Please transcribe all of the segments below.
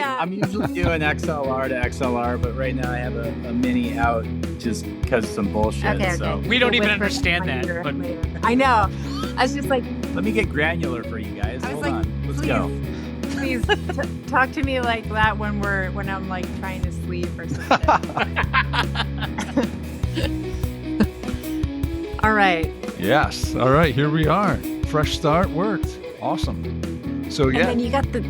I'm usually doing XLR to XLR, but right now I have a mini out just because of some bullshit. Okay. So we don't even understand that. But I know. I was just like, let me get granular for you guys. I was Hold like, on. Let's please, go. please talk to me like that when I'm like trying to sleep or something. All right. Yes. All right. Here we are. Fresh start worked. Awesome. So yeah. And then you got the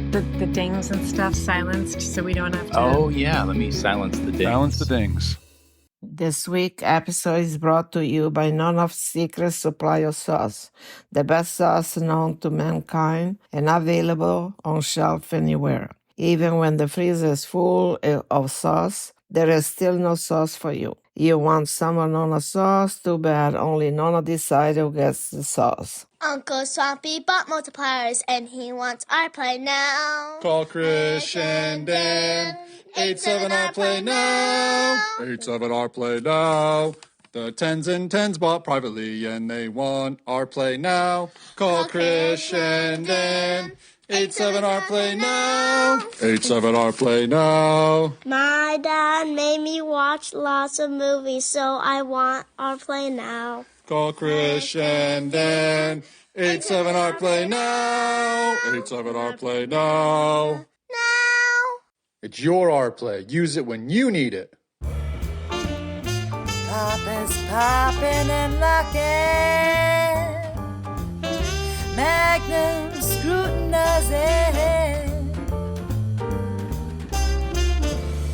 dings and stuff silenced so we don't have to. Oh, yeah. Let me silence the dings. Balance the dings. This week episode is brought to you by None of Secret Supply of Sauce, the best sauce known to mankind and available on shelf anywhere. Even when the freezer is full of sauce, there is still no sauce for you. You want some of Nona sauce? Too bad, only Nona decides who gets the sauce. Uncle Swampy bought multipliers and he wants our play now. Call Christian Dan. 87 our play now. 87 our play now. The tens and tens bought privately and they want our play now. Call Christian Dan. 87 our play now. 87 our play now. My dad made me watch lots of movies, so I want our play now. Call Christian Dan. 87 our play now. 87 our play now. Now. It's your our play. Use it when you need it. Papa's popping and locking. Magnum scrutinizing.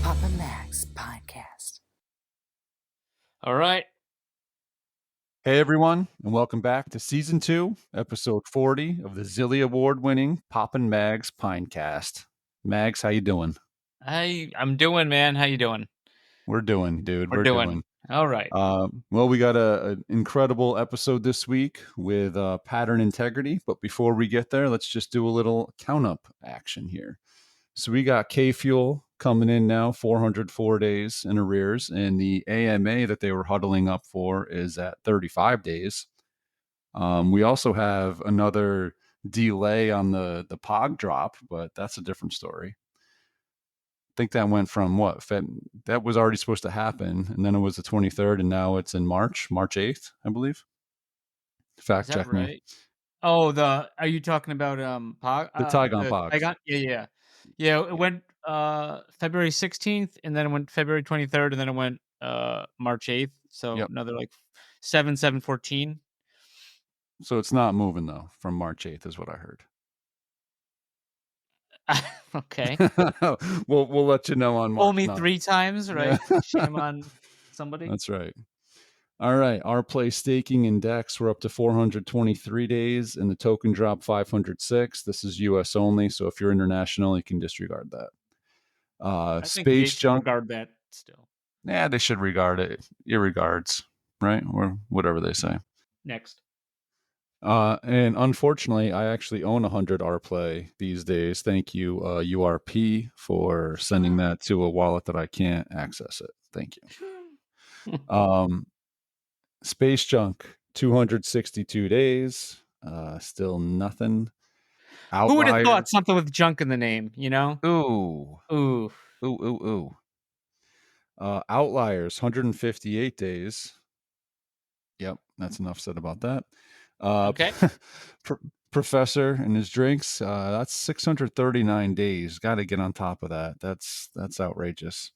Papa Mac's podcast. all right. Hey everyone, and welcome back to Season 2, Episode 40 of the Zilly Award-winning Poppin' Mags Pinecast. Mags, how you doing? I'm doing, man. How you doing? We're doing, dude. We're doing. All right. Well, we got an incredible episode this week with pattern integrity, but before we get there, let's just do a little count-up action here. So we got K-Fuel coming in now, 404 days in arrears, and the AMA that they were huddling up for is at 35 days. We also have another delay on the POG drop, but that's a different story. I think that went from that was already supposed to happen, and then it was the 23rd, and now it's in March 8th, I believe. Fact check right? me. Oh, are you talking about POG? The Tygon POG. Yeah. It went February 16th, and then it went February 23rd, and then it went March 8th. So another like 7/14. So it's not moving though from March 8th, is what I heard. Okay. We'll let you know on March. Only 3 times, right? Shame on somebody. That's right. All right. Our play staking index, we're up to 423 days, and the token drop 506. This is US only, so if you're international, you can disregard that. I think Space junk. Regard that still. Yeah, they should regard it. Irregards, right? Or whatever they say. Next. And unfortunately, I actually own 100 RPlay these days. Thank you, URP, for sending that to a wallet that I can't access it. Thank you. Space Junk, 262 days. Still nothing. Outliers. Who would have thought something with junk in the name, you know? Ooh. Outliers, 158 days. Yep, that's enough said about that. Okay. Professor and his drinks, that's 639 days. Got to get on top of that. That's outrageous.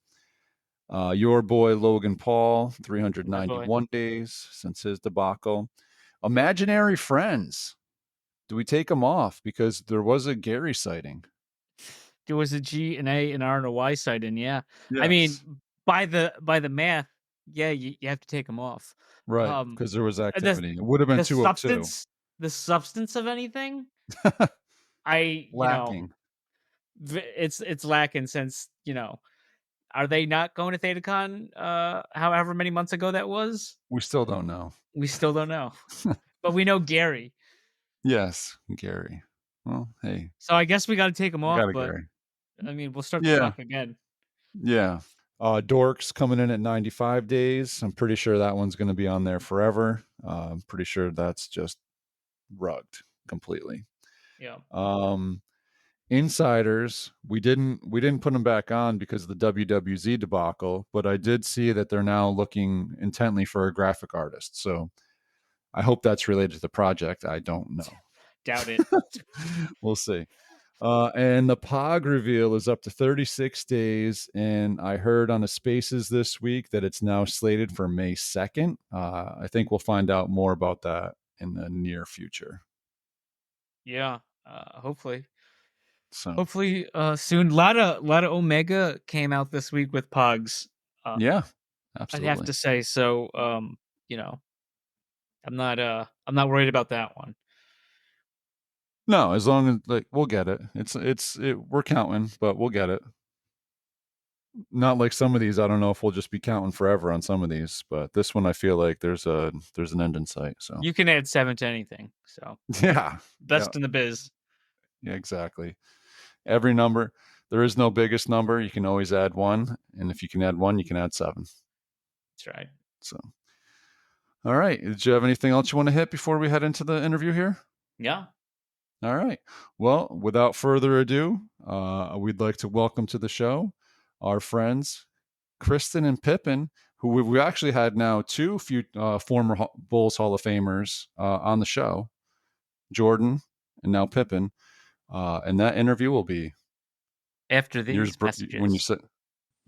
Your boy Logan Paul, 391 days since his debacle. Imaginary friends. Do we take them off? Because there was a Gary sighting. There was a G, an A, an R, and a Y sighting, yeah. Yes. I mean, by the math, yeah, you have to take them off. Right, because there was activity. It would have been 202. The substance of anything, lacking. It's lacking since, are they not going to ThetaCon however many months ago that was? We still don't know. But we know Gary. Yes, Gary. Well, hey. So I guess we got to take them off, but Gary. I mean, we'll start the clock again. Yeah. Dorks coming in at 95 days. I'm pretty sure that one's going to be on there forever. I'm pretty sure that's just rugged completely. Yeah. Insiders, we didn't put them back on because of the WWZ debacle, but I did see that they're now looking intently for a graphic artist. So I hope that's related to the project. I don't know. Doubt it. We'll see. And the POG reveal is up to 36 days. And I heard on the Spaces this week that it's now slated for May 2nd. I think we'll find out more about that in the near future. Yeah, hopefully. So hopefully soon. A lot of Omega came out this week with Pogs. Yeah, absolutely. I'd have to say. So you know, I'm not worried about that one. No, as long as like we'll get it. We're counting, but we'll get it. Not like some of these. I don't know if we'll just be counting forever on some of these, but this one I feel like there's an end in sight. So you can add 7 to anything. So yeah, best in the biz. Yeah, exactly. Every number, there is no biggest number. You can always add 1, and if you can add 1, you can add 7. That's right. So, all right. Did you have anything else you want to hit before we head into the interview here? Yeah. All right. Well, without further ado, we'd like to welcome to the show our friends, Kristen and Pippin, who we actually had now 2 former Bulls Hall of Famers on the show, Jordan and now Pippin. And that interview will be after these messages. When you said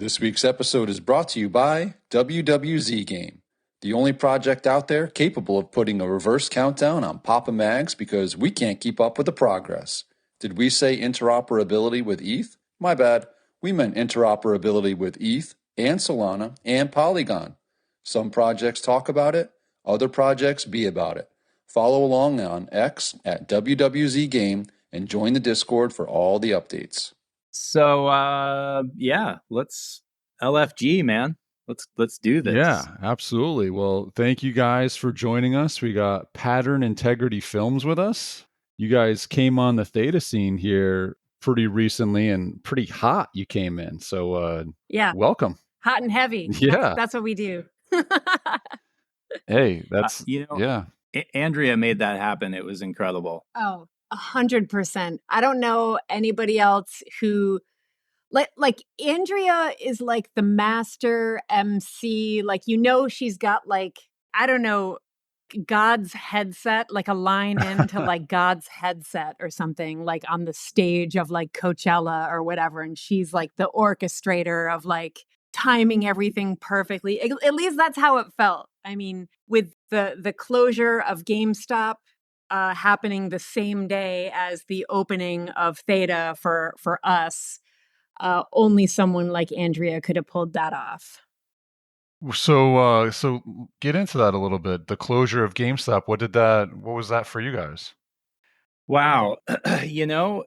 This week's episode is brought to you by WWZ Game, the only project out there capable of putting a reverse countdown on Papa Mags because we can't keep up with the progress. Did we say interoperability with ETH? My bad. We meant interoperability with ETH and Solana and Polygon. Some projects talk about it, other projects be about it. Follow along on X at WWZ Game and join the Discord for all the updates. So yeah, let's LFG, man. Let's do this. Yeah, absolutely. Well, thank you guys for joining us. We got Pattern Integrity Films with us. You guys came on the Theta scene here pretty recently and pretty hot you came in. So yeah, welcome. Hot and heavy. Yeah. That's what we do. Hey, that's yeah. Andrea made that happen. It was incredible. Oh, 100%. I don't know anybody else who like Andrea is like the master MC. Like, she's got like, I don't know, God's headset, like a line into like God's headset or something, like on the stage of like Coachella or whatever. And she's like the orchestrator of like timing everything perfectly. At least that's how it felt. I mean, with the closure of GameStop happening the same day as the opening of Theta for us, only someone like Andrea could have pulled that off. So get into that a little bit. The closure of GameStop, what was that for you guys? Wow. It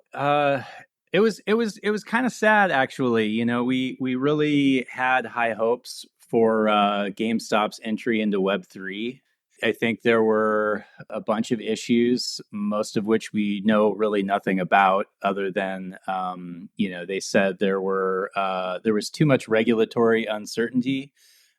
was kind of sad, actually. We really had high hopes for GameStop's entry into Web3. I think there were a bunch of issues, most of which we know really nothing about, other than they said there was too much regulatory uncertainty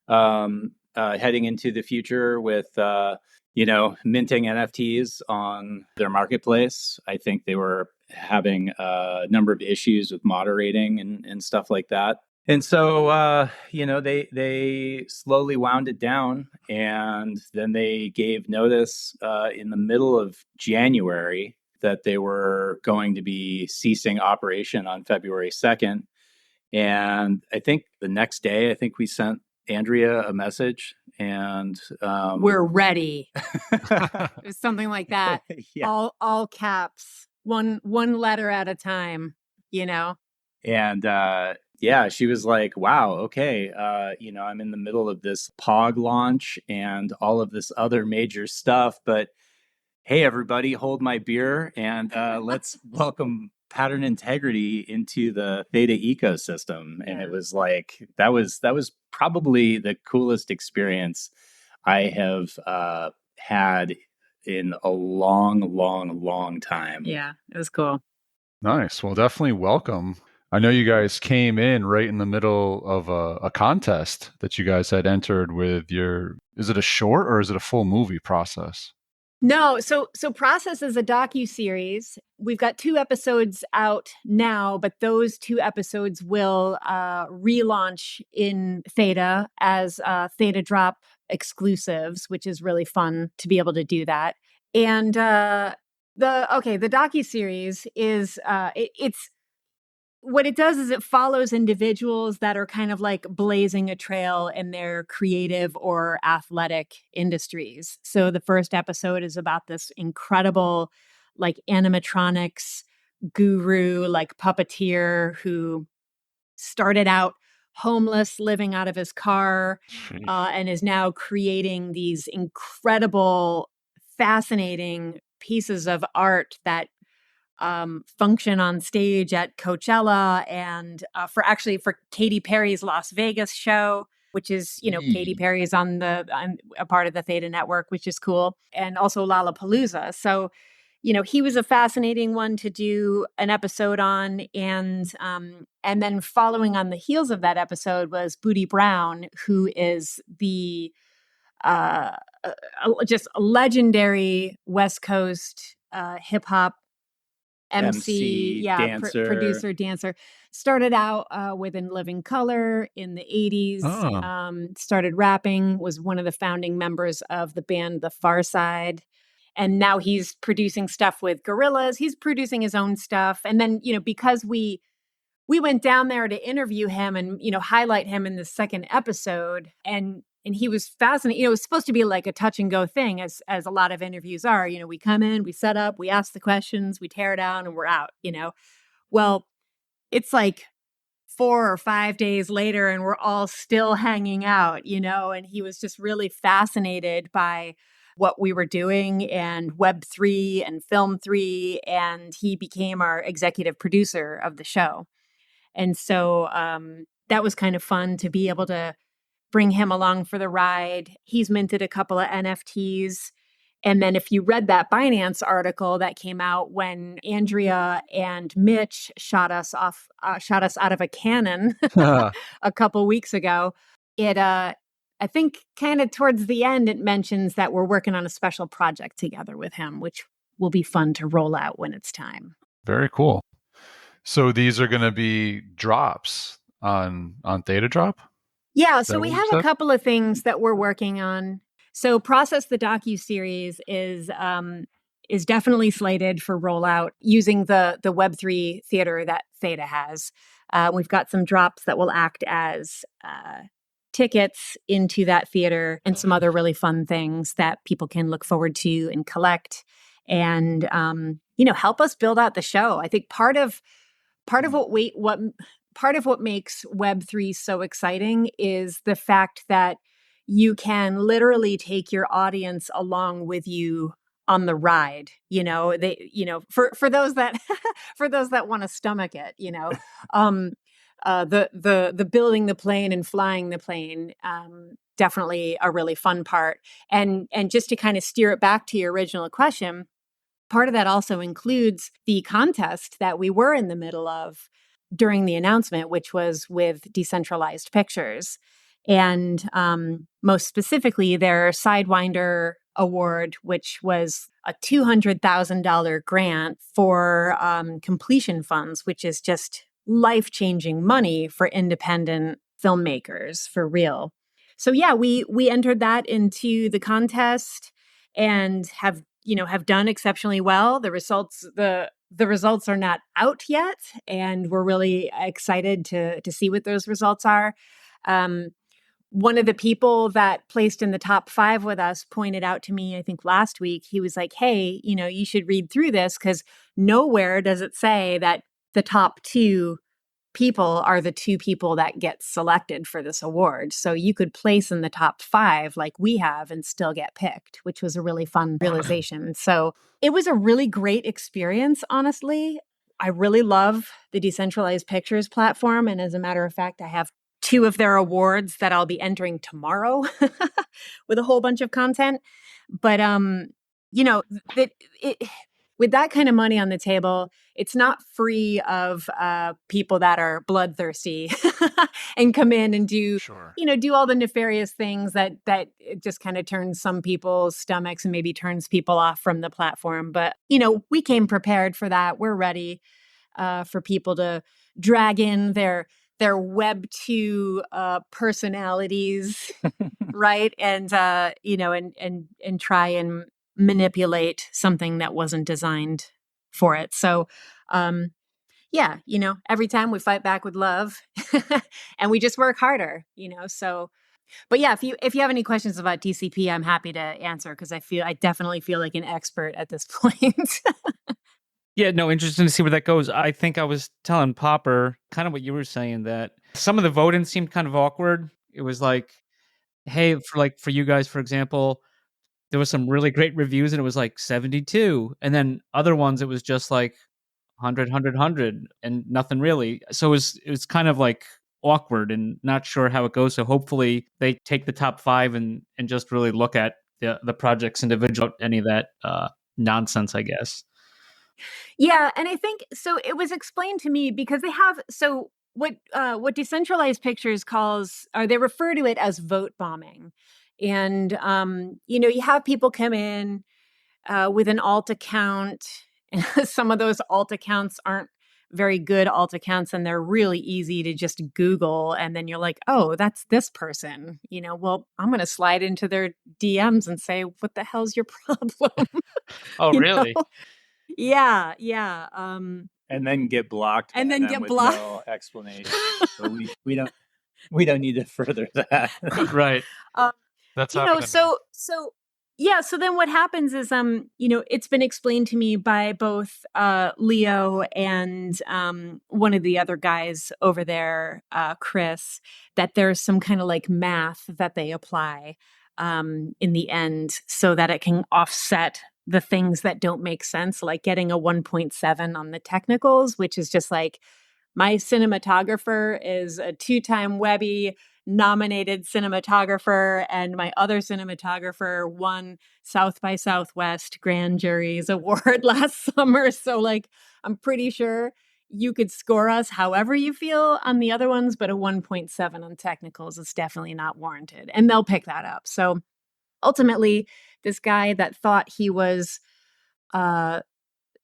heading into the future with minting NFTs on their marketplace. I think they were having a number of issues with moderating and stuff like that. And so, they slowly wound it down, and then they gave notice in the middle of January that they were going to be ceasing operation on February 2nd. And I think the next day, we sent Andrea a message, and we're ready. It was something like that. Yeah. All caps, one letter at a time, And she was like, wow, okay, I'm in the middle of this POG launch and all of this other major stuff, but hey, everybody, hold my beer and let's welcome Pattern Integrity into the Theta ecosystem. And it was like, that was probably the coolest experience I have had in a long time. Yeah, it was cool. Nice. Well, definitely welcome. I know you guys came in right in the middle of a contest that you guys had entered with is it a short or is it a full movie process? No, so Process is a docu-series. We've got 2 episodes out now, but those 2 episodes will relaunch in Theta as Theta Drop exclusives, which is really fun to be able to do that. And the docu-series is it's what it does is it follows individuals that are kind of like blazing a trail in their creative or athletic industries. So the first episode is about this incredible, like, animatronics guru, like puppeteer who started out homeless, living out of his car, and is now creating these incredible, fascinating pieces of art that function on stage at Coachella and for Katy Perry's Las Vegas show, which is, Katy Perry is on a part of the Theta network, which is cool. And also Lollapalooza. So, he was a fascinating one to do an episode on. And then following on the heels of that episode was Booty Brown, who is the just a legendary West Coast hip hop MC, dancer. producer, dancer. Started out with In Living Color in the 80s. Started rapping, was one of the founding members of the band The Far Side. And now he's producing stuff with Gorillaz. He's producing his own stuff. And then, because we went down there to interview him and, highlight him in the second episode, and he was fascinating. It was supposed to be like a touch and go thing, as a lot of interviews are. We come in, we set up, we ask the questions, we tear down, and we're out. Well, it's like 4 or 5 days later, and we're all still hanging out. And he was just really fascinated by what we were doing and Web3 and Film 3, and he became our executive producer of the show. And so that was kind of fun to be able to bring him along for the ride. He's minted a couple of NFTs. And then if you read that Binance article that came out when Andrea and Mitch shot us out of a cannon a couple weeks ago, I think kind of towards the end, it mentions that we're working on a special project together with him, which will be fun to roll out when it's time. Very cool. So these are going to be drops on Theta Drop? Yeah, so we have a couple of things that we're working on. So Process the docu-series is definitely slated for rollout using the Web3 theater that Theta has. We've got some drops that will act as tickets into that theater and some other really fun things that people can look forward to and collect and, help us build out the show. I think part of what makes Web3 so exciting is the fact that you can literally take your audience along with you on the ride. For those that for those that want to stomach it, the building the plane and flying the plane, definitely a really fun part. And just to kind of steer it back to your original question, part of that also includes the contest that we were in the middle of during the announcement, which was with Decentralized Pictures. And most specifically, their Sidewinder Award, which was a $200,000 grant for completion funds, which is just life-changing money for independent filmmakers, for real. So yeah, we entered that into the contest and have done exceptionally well. The results are not out yet, and we're really excited to see what those results are. One of the people that placed in the top 5 with us pointed out to me, I think last week, he was like, hey, you should read through this because nowhere does it say that the top 2 people are the 2 people that get selected for this award. So you could place in the top 5 like we have and still get picked, which was a really fun realization. So it was a really great experience, honestly. I really love the Decentralized Pictures platform. And as a matter of fact, I have 2 of their awards that I'll be entering tomorrow with a whole bunch of content. But, with that kind of money on the table, it's not free of people that are bloodthirsty and come in and do, do all the nefarious things that it just kind of turns some people's stomachs and maybe turns people off from the platform. But, we came prepared for that. We're ready for people to drag in their Web 2 personalities, right? And and try and manipulate something that wasn't designed for it. So, every time we fight back with love, and we just work harder. So. But yeah, if you have any questions about DCP, I'm happy to answer because I definitely feel like an expert at this point. Yeah, no, interesting to see where that goes. I think I was telling Popper kind of what you were saying, that some of the voting seemed kind of awkward. It was like, hey, for you guys, for example, there was some really great reviews and it was like 72. And then other ones, it was just like 100, 100, 100 and nothing really. So it was kind of like awkward and not sure how it goes. So hopefully they take the top 5 and just really look at the projects individual, any of that nonsense, I guess. Yeah, and I think so. It was explained to me because they have what Decentralized Pictures calls, or they refer to it as vote bombing, and you have people come in with an alt account, and some of those alt accounts aren't very good alt accounts, and they're really easy to just Google, and then you're like, oh, that's this person. Well, I'm going to slide into their DMs and say, what the hell's your problem? Oh, really? Yeah. And then get blocked. And then get with blocked. No explanation. So we don't need to further that. Right. That's happening. So then what happens is it's been explained to me by both Leo and one of the other guys over there, Chris, that there's some kind of like math that they apply in the end so that it can offset the things that don't make sense, like getting a 1.7 on the technicals, which is just like, my cinematographer is a 2-time Webby nominated cinematographer, and my other cinematographer won South by Southwest Grand Jury's award last summer. So like, I'm pretty sure you could score us however you feel on the other ones, but a 1.7 on technicals is definitely not warranted. And they'll pick that up. So ultimately, this guy that thought he was,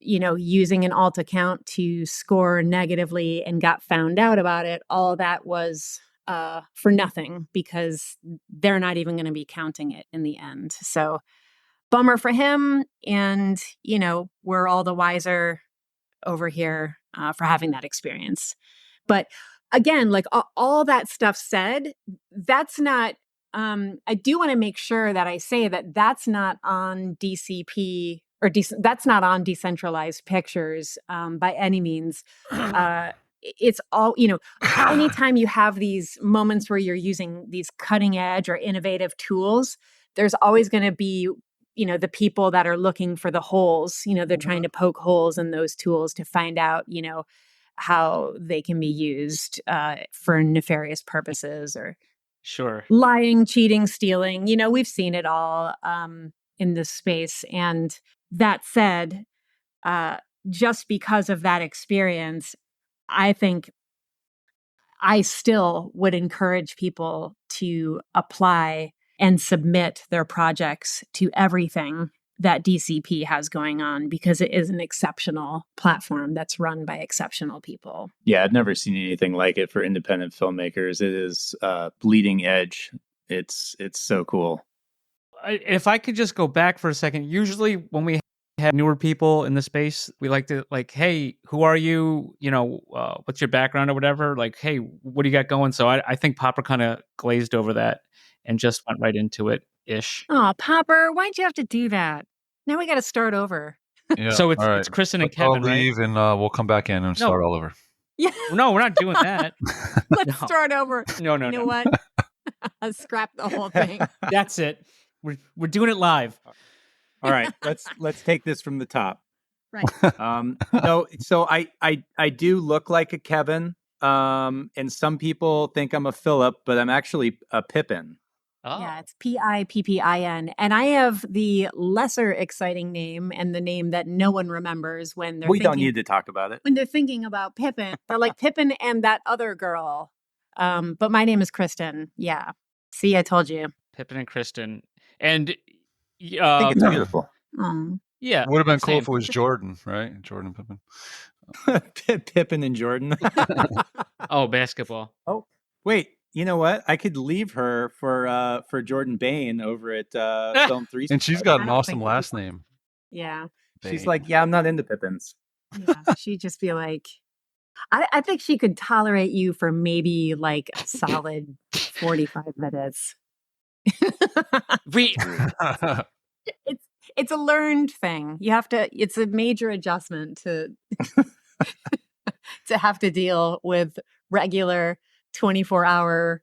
using an alt account to score negatively and got found out about it, all that was for nothing because they're not even going to be counting it in the end. So bummer for him. And, we're all the wiser over here for having that experience. But again, like all that stuff said, that's not, I do want to make sure that I say that that's not on DCP or that's not on Decentralized Pictures by any means. It's all, anytime you have these moments where you're using these cutting edge or innovative tools, there's always going to be, the people that are looking for the holes, they're trying to poke holes in those tools to find out, how they can be used for nefarious purposes or lying, cheating, stealing. We've seen it all in this space. And that said, just because of that experience, I think I still would encourage people to apply and submit their projects to everything that DCP has going on because it is an exceptional platform that's run by exceptional people. Yeah, I've never seen anything like it for independent filmmakers. It is bleeding edge. It's so cool. If I could just go back for a second, usually when we have newer people in the space, we like to hey, who are you? What's your background or whatever? Like, hey, what do you got going? So I think Popper kind of glazed over that and just went right into it ish. Oh, Popper, why'd you have to do that? Now we got to start over. Yeah. So it's all right. it's Kristen and Let's all Kevin, right? leave and we'll come back in and start all over. Yeah. No, we're not doing that. Let's start over. No. You know what? Scrap the whole thing. That's it. We're doing it live. All right, let's take this from the top. Right. So I do look like a Kevin, and some people think I'm a Philip, but I'm actually a Pippin. Oh. Yeah, it's Pippin. And I have the lesser exciting name and the name that no one remembers when they're We thinking, don't need to talk about it. when they're thinking about Pippin. They're like Pippin and that other girl. But my name is Kristen. Yeah. See, I told you. Pippin and Kristen. And I think it's beautiful. yeah. Would have been cool same. if it was Jordan, right? Jordan Pippin. Pippin and Jordan. Oh, basketball. Oh, wait. You know what? I could leave her for Jordan Bain over at Film 3. And she's got I an don't awesome think- last name. Yeah. She's Bain. like, yeah, I'm not into Pippins. Yeah. She'd just be like, I think she could tolerate you for maybe like a solid 45 minutes. We It's a learned thing. You have to, it's a major adjustment to to have to deal with regular 24-hour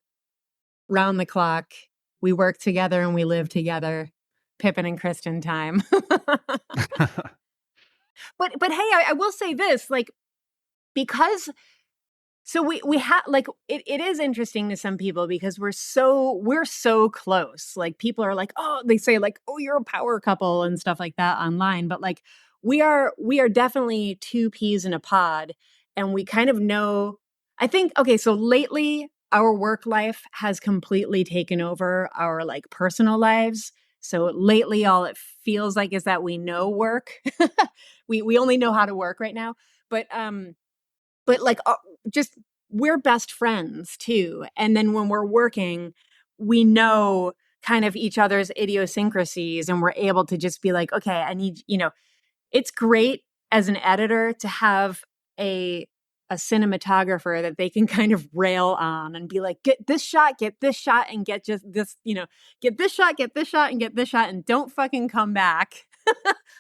round the clock. We work together and we live together. Pippin and Kristen time. But hey, I will say this, like, because so we have like it is interesting to some people because we're so close. Like people are like, oh, they say like, oh, you're a power couple and stuff like that online. But like we are definitely two peas in a pod. And we kind of know, I think, okay, so lately our work life has completely taken over our like personal lives. So lately all it feels like is that we know work. We only know how to work right now. But like just we're best friends too. And then when we're working, we know kind of each other's idiosyncrasies and we're able to just be like, okay, I need, it's great as an editor to have a cinematographer that they can kind of rail on and be like, get this shot, and get just this, get this shot, and get this shot, and don't fucking come back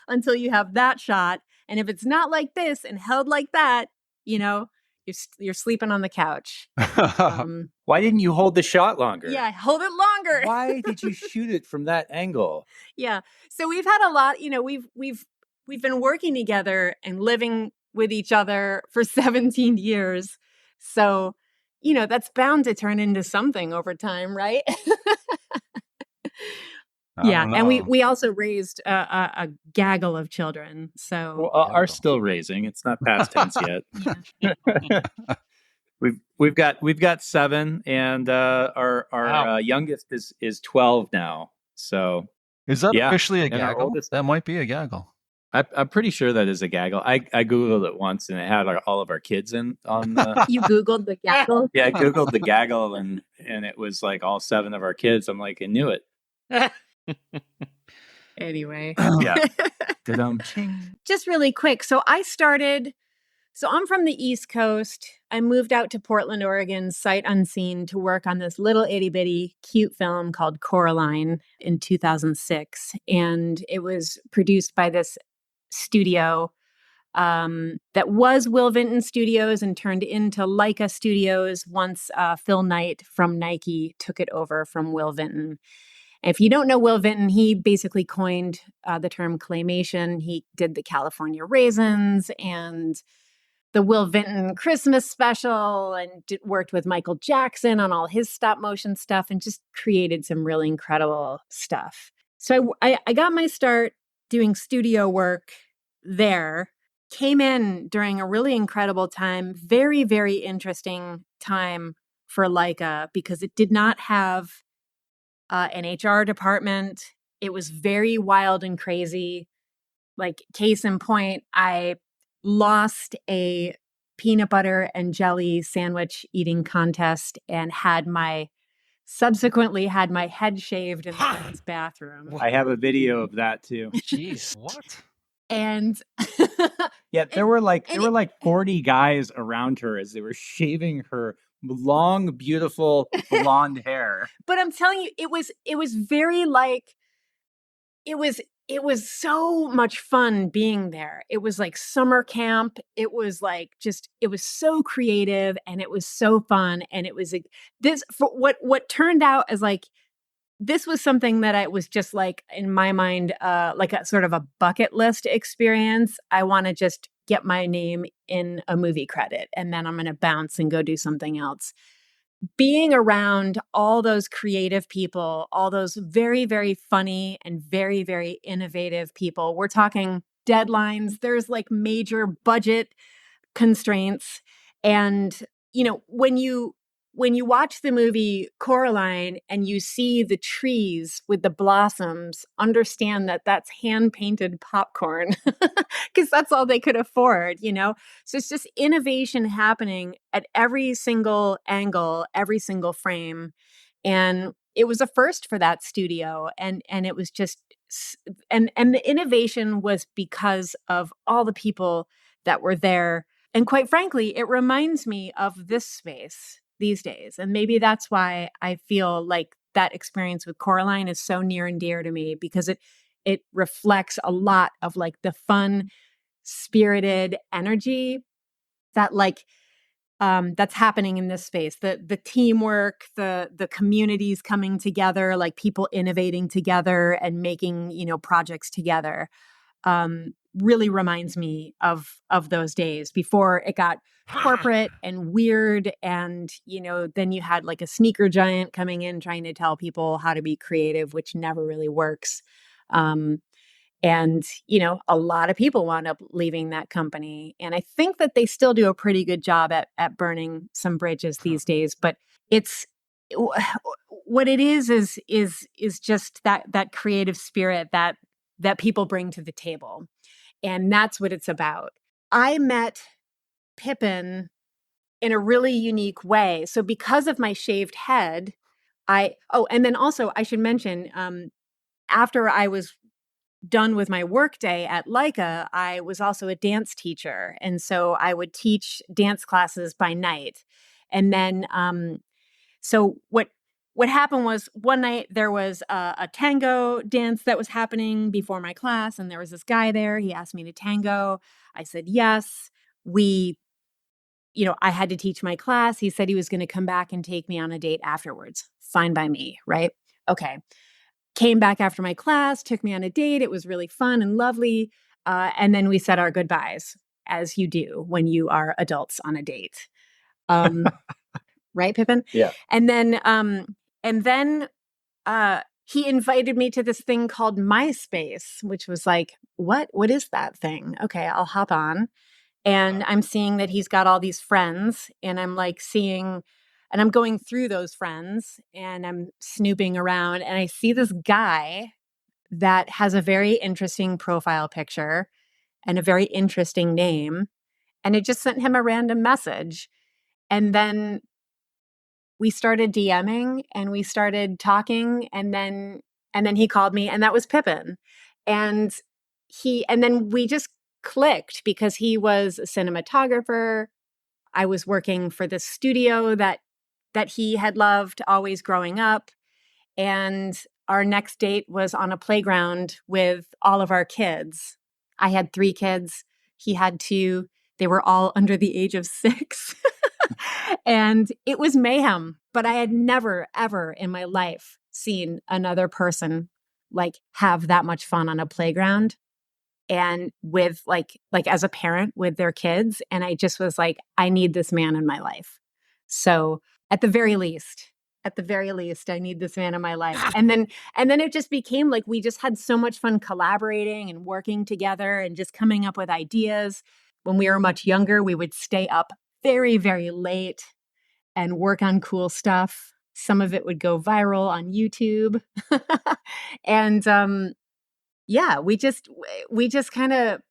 until you have that shot. And if it's not like this and held like that, you're sleeping on the couch. Why didn't you hold the shot longer? Yeah, hold it longer. Why did you shoot it from that angle? Yeah. So we've had a lot, we've been working together and living with each other for 17 years. So, that's bound to turn into something over time, right? Yeah. And we also raised a gaggle of children. So are still raising. It's not past tense yet. We've got 7, and our Wow. youngest is 12 now. So Is that yeah. officially a And our gaggle? oldest- That might be a gaggle. I'm pretty sure that is a gaggle. I googled it once, and it had all of our kids on. You googled the gaggle? Yeah, I googled the gaggle, and it was like all 7 of our kids. I'm like, I knew it. Anyway. Yeah. Just really quick. So I'm from the East Coast. I moved out to Portland, Oregon, sight unseen, to work on this little itty bitty cute film called Coraline in 2006. And it was produced by this studio that was Will Vinton Studios and turned into Leica Studios once Phil Knight from Nike took it over from Will Vinton. If you don't know Will Vinton, he basically coined the term claymation. He did the California Raisins and the Will Vinton Christmas special and worked with Michael Jackson on all his stop motion stuff and just created some really incredible stuff. So I got my start doing studio work there, came in during a really incredible time, very, very interesting time for Leica because it did not have an HR department. It was very wild and crazy. Like, case in point, I lost a peanut butter and jelly sandwich eating contest and subsequently had my head shaved in the men's bathroom. I have a video of that too. Jeez. What? And yeah, there were like 40 guys around her as they were shaving her long, beautiful blonde hair. But I'm telling you, it was very like, it was so much fun being there. It was like summer camp. It was like it was so creative and it was so fun. And it was for what turned out as like, this was something that I was just like, in my mind, like a sort of a bucket list experience. I want to just get my name in a movie credit and then I'm going to bounce and go do something else. being around all those creative people, all those very, very funny and very, very innovative people. We're talking deadlines. There's like major budget constraints. And, when you watch the movie Coraline and you see the trees with the blossoms, understand that that's hand painted popcorn because that's all they could afford, So it's just innovation happening at every single angle, every single frame. And it was a first for that studio. And it was just, and the innovation was because of all the people that were there. And quite frankly, it reminds me of this space these days. And maybe that's why I feel like that experience with Coraline is so near and dear to me, because it reflects a lot of like the fun, spirited energy that that's happening in this space. The teamwork, the communities coming together, like people innovating together and making, projects together. Really reminds me of those days before it got corporate and weird. And, then you had like a sneaker giant coming in trying to tell people how to be creative, which never really works. And, a lot of people wound up leaving that company. And I think that they still do a pretty good job at burning some bridges these days. But it's what it is just that creative spirit that people bring to the table. And that's what it's about. I met Pippin in a really unique way. So because of my shaved head, and then also I should mention, after I was done with my workday at Leica, I was also a dance teacher. And so I would teach dance classes by night. And then, so what happened was one night there was a tango dance that was happening before my class, and there was this guy there. He asked me to tango. I said yes. I had to teach my class. He said he was going to come back and take me on a date afterwards. Fine by me, right? Okay. Came back after my class, took me on a date. It was really fun and lovely. And then we said our goodbyes, as you do when you are adults on a date. Right, Pippin? Yeah. And then he invited me to this thing called MySpace, which was like, what is that thing? Okay, I'll hop on. And I'm seeing that he's got all these friends, and I'm like and I'm going through those friends and I'm snooping around, and I see this guy that has a very interesting profile picture and a very interesting name. And I just sent him a random message. And then we started DMing and we started talking, and then he called me, and that was Pippin. And then we just clicked because he was a cinematographer. I was working for this studio that he had loved always growing up. And our next date was on a playground with all of our kids. I had 3 kids. He had 2. They were all under the age of 6. And it was mayhem, but I had never, ever in my life seen another person like have that much fun on a playground and with like as a parent with their kids. And I just was like, I need this man in my life. So at the very least, I need this man in my life. And then it just became like, we just had so much fun collaborating and working together and just coming up with ideas. When we were much younger, we would stay up very, very late and work on cool stuff. Some of it would go viral on YouTube. And yeah, we just kind of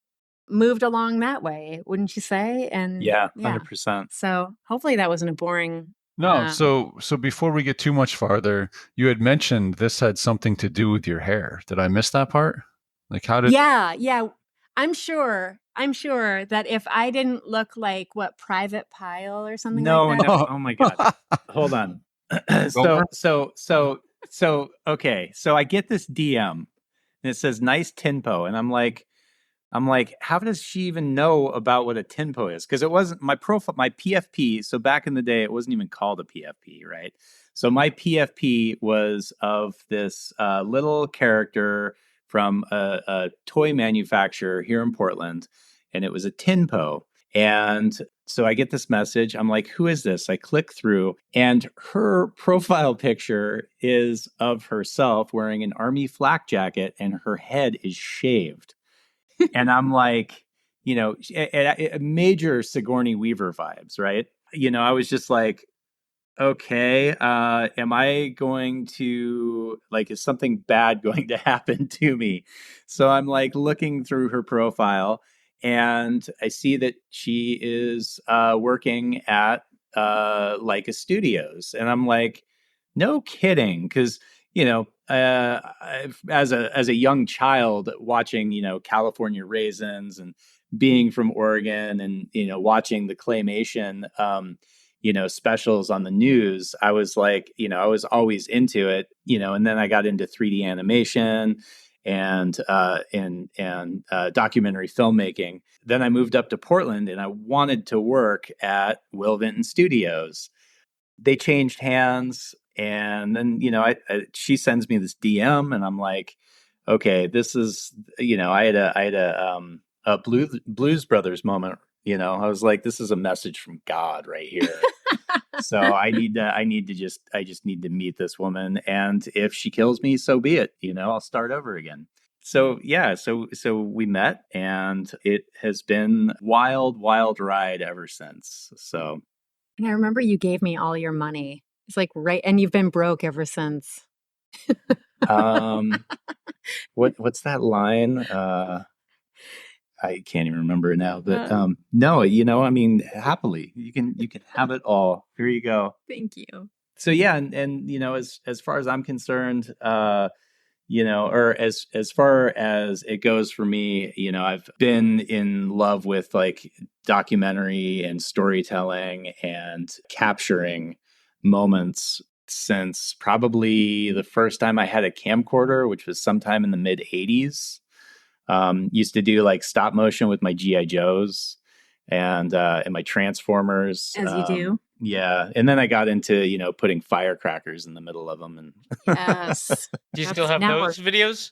moved along that way, wouldn't you say? And yeah, 100%. So hopefully that wasn't a boring. No, so before we get too much farther, you had mentioned this had something to do with your hair. Did I miss that part? Like, how did? Yeah. I'm sure that if I didn't look like Private Pile or something like that. No. Oh my God. Hold on. So okay. So I get this DM and it says nice tinpo, and I'm like, how does she even know about what a tinpo is? Because it wasn't my profile, my PFP. So back in the day, it wasn't even called a PFP, right? So my PFP was of this little character from a toy manufacturer here in Portland, and it was a tinpo. And so I get this message. I'm like, who is this? I click through, and her profile picture is of herself wearing an army flak jacket, and her head is shaved. And I'm like, a major Sigourney Weaver vibes, right? I was just like, okay, am I going to, like, is something bad going to happen to me? So I'm like looking through her profile, and I see that she is working at Leica Studios. And I'm like, no kidding. Because, as a young child watching, California Raisins and being from Oregon and, watching the claymation, specials on the news, I was like, I was always into it, and then I got into 3D animation and documentary filmmaking. Then I moved up to Portland and I wanted to work at Will Vinton Studios. They changed hands, and then she sends me this DM, and I'm like, okay, this is, I had a Blues Brothers moment. I was like, this is a message from God right here. So I just need to meet this woman, and if she kills me, so be it. I'll start over again. So yeah, so we met, and it has been wild ride ever since. So. And I remember you gave me all your money. It's like, right, and you've been broke ever since. What's that line? I can't even remember it now, but no, I mean, happily, you can have it all. Here you go. Thank you. So yeah, and as far as I'm concerned, or as far as it goes for me, I've been in love with like documentary and storytelling and capturing moments since probably the first time I had a camcorder, which was sometime in the mid 80s. Used to do like stop motion with my G.I. Joes and my Transformers. As you do. Yeah. And then I got into, putting firecrackers in the middle of them. And yes. Do you still have those videos?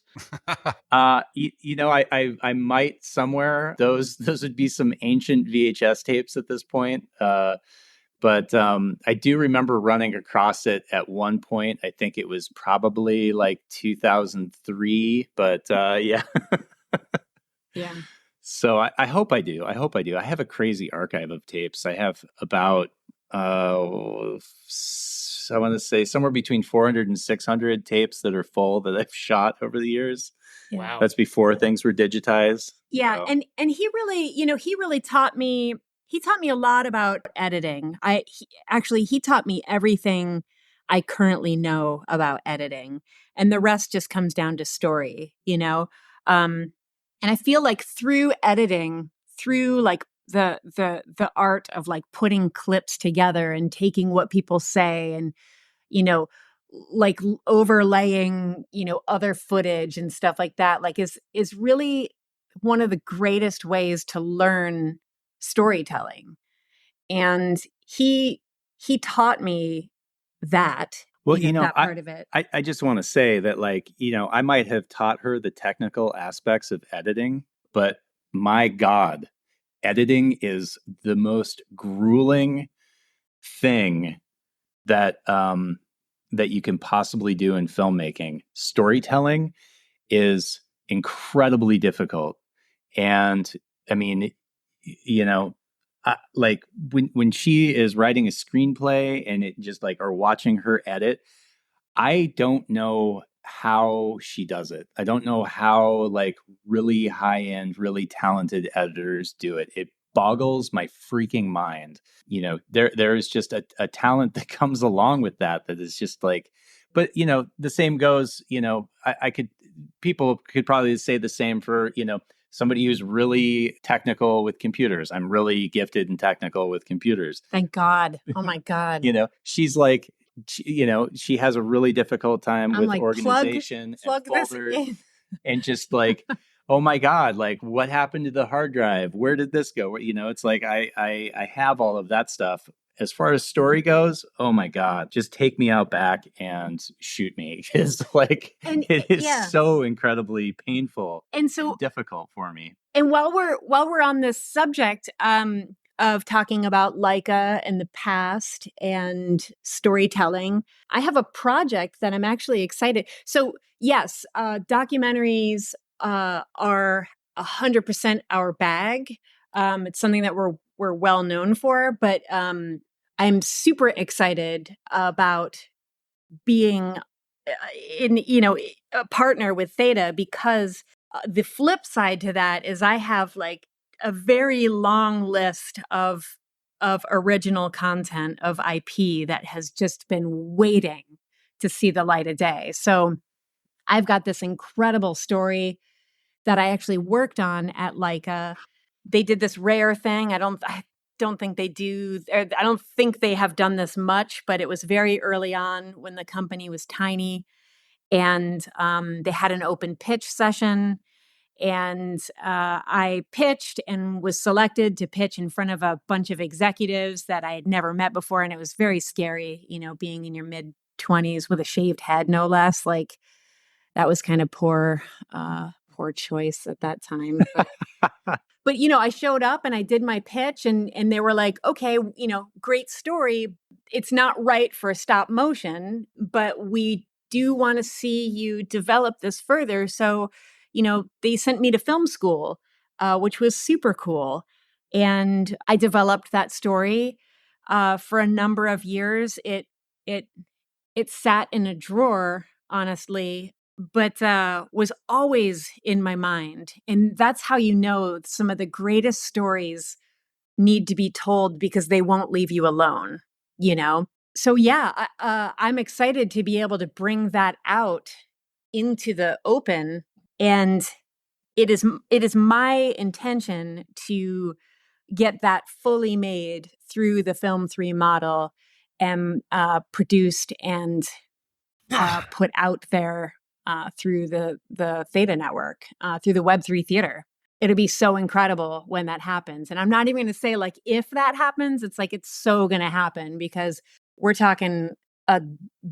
I might somewhere. Those would be some ancient VHS tapes at this point. But I do remember running across it at one point. I think it was probably like 2003, but yeah. Yeah. So I hope I do. I have a crazy archive of tapes. I have about, I want to say somewhere between 400 and 600 tapes that are full that I've shot over the years. Wow. That's before things were digitized. Yeah. So. And he really, he really taught me, a lot about editing. He taught me everything I currently know about editing, and the rest just comes down to story, and I feel like through editing, through like the art of like putting clips together and taking what people say and, like overlaying, other footage and stuff like that, like is really one of the greatest ways to learn storytelling. And he taught me that. Well, that part of it. I just want to say that, like, I might have taught her the technical aspects of editing, but my God, editing is the most grueling thing that you can possibly do in filmmaking. Storytelling is incredibly difficult. And I mean, like when she is writing a screenplay and it just like, or watching her edit, I don't know how she does it. I don't know how like really high end, really talented editors do it. It boggles my freaking mind. There is just a talent that comes along with that is just like, but the same goes, people could probably say the same for, somebody who's really technical with computers. I'm really gifted and technical with computers. Thank God. Oh my God. She's like, she has a really difficult time with like, organization plug and folders and just like, oh my God, like what happened to the hard drive? Where did this go? You know, it's like I have all of that stuff. As far as story goes, oh my God, just take me out back and shoot me. Because like And it is yeah. so incredibly painful And so difficult for me. And while we're on this subject of talking about Leica and the past and storytelling, I have a project that I'm actually excited. So yes, documentaries are 100% our bag. It's something that we're well known for, but I'm super excited about being in a partner with Theta, because the flip side to that is I have like a very long list of original content of IP that has just been waiting to see the light of day. So I've got this incredible story that I actually worked on at Leica. They did this rare thing. I don't think they do, or I don't think they have done this much, but it was very early on when the company was tiny. And they had an open pitch session. And I pitched and was selected to pitch in front of a bunch of executives that I had never met before. And it was very scary, being in your mid 20s with a shaved head, no less. Like that was kind of poor choice at that time. But I showed up and I did my pitch, and they were like, okay, great story. It's not right for stop motion, but we do want to see you develop this further. So, they sent me to film school, which was super cool. And I developed that story for a number of years. It sat in a drawer, honestly, but was always in my mind. And that's how some of the greatest stories need to be told, because they won't leave you alone, So yeah, I'm excited to be able to bring that out into the open. And it is my intention to get that fully made through the Film 3 model and produced and put out there through the Theta network, through the Web3 theater. It'll be so incredible when that happens. And I'm not even going to say like if that happens, it's like it's so going to happen, because we're talking a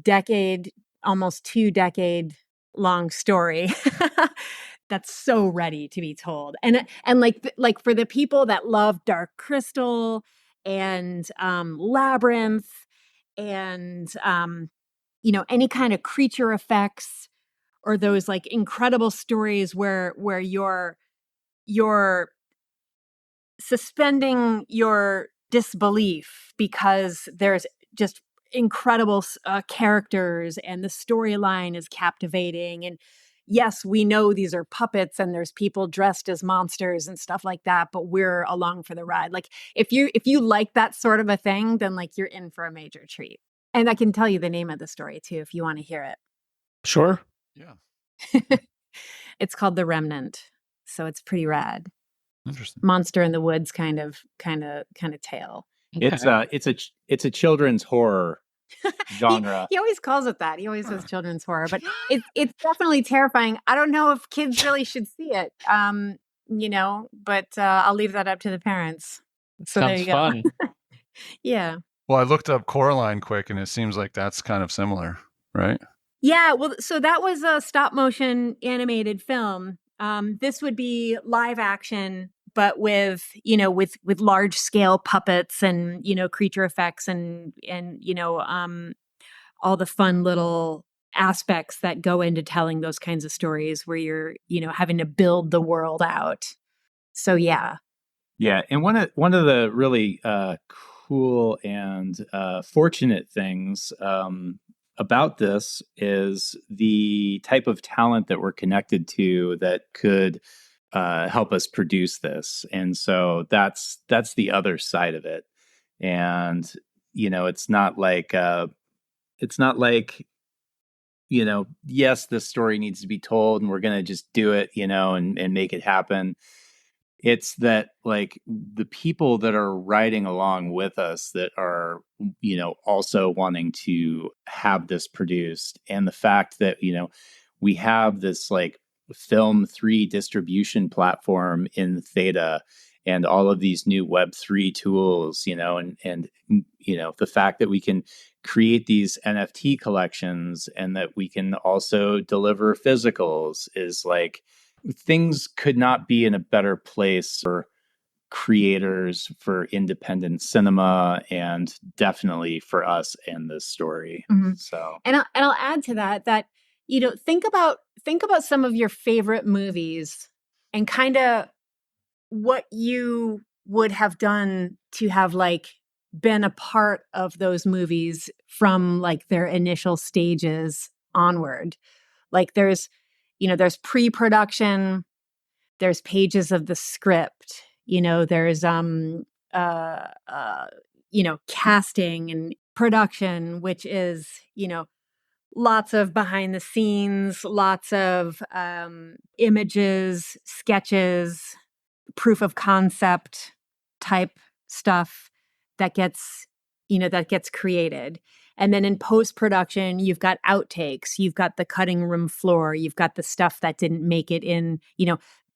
decade, almost 2 decade long story that's so ready to be told. And like for the people that love Dark Crystal and Labyrinth and any kind of creature effects, or those like incredible stories where you're suspending your disbelief because there's just incredible characters and the storyline is captivating. And yes, we know these are puppets and there's people dressed as monsters and stuff like that, but we're along for the ride. Like if you like that sort of a thing, then like you're in for a major treat. And I can tell you the name of the story too, if you want to hear it. Sure. Yeah. It's called The Remnant. So it's pretty rad. Interesting. Monster in the woods kind of tale. Okay. It's a children's horror genre. He always calls it that. He always says children's horror, but it's definitely terrifying. I don't know if kids really should see it. But I'll leave that up to the parents. So Sounds there you go. fun. Yeah. Well, I looked up Coraline quick, and it seems like that's kind of similar, right? Yeah. Well, so that was a stop motion animated film. This would be live action, but with large scale puppets and, creature effects and all the fun little aspects that go into telling those kinds of stories where you're, having to build the world out. So, yeah. Yeah. And one of the really cool and fortunate things about this is the type of talent that we're connected to that could help us produce this. And so that's the other side of it. And, it's not like, yes, this story needs to be told and we're going to just do it, and make it happen. It's that like the people that are riding along with us that are, also wanting to have this produced, and the fact that, we have this like Film 3 distribution platform in Theta and all of these new Web3 tools, and the fact that we can create these NFT collections and that we can also deliver physicals is like, things could not be in a better place for creators, for independent cinema, and definitely for us and this story. Mhm. So, And I'll add to that think about some of your favorite movies and kind of what you would have done to have like been a part of those movies from like their initial stages onward. Like there's pre-production, there's pages of the script, there's casting and production, which is, lots of behind the scenes, lots of images, sketches, proof of concept type stuff that gets created. And then in post production, you've got outtakes, you've got the cutting room floor, you've got the stuff that didn't make it in,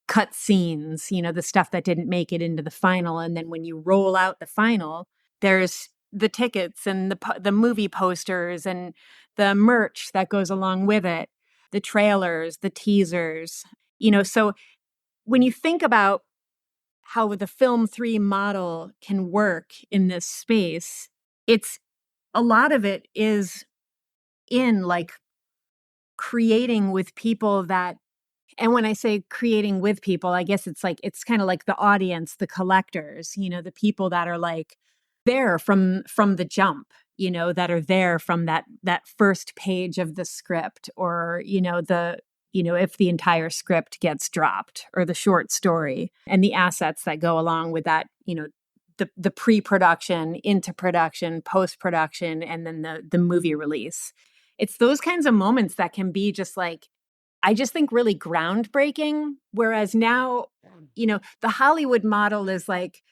cut scenes, the stuff that didn't make it into the final. And then when you roll out the final, there's the tickets and the movie posters and the merch that goes along with it, the trailers, the teasers, so when you think about how the Film 3 model can work in this space, it's a lot of it is in like creating with people that, and when I say creating with people, I guess it's kind of like the audience, the collectors, the people that are like there from the jump, that are there from that first page of the script, or if the entire script gets dropped, or the short story and the assets that go along with that, the pre-production, into production, post-production, and then the movie release. It's those kinds of moments that can be just like, I just think really groundbreaking. Whereas now, the Hollywood model is like,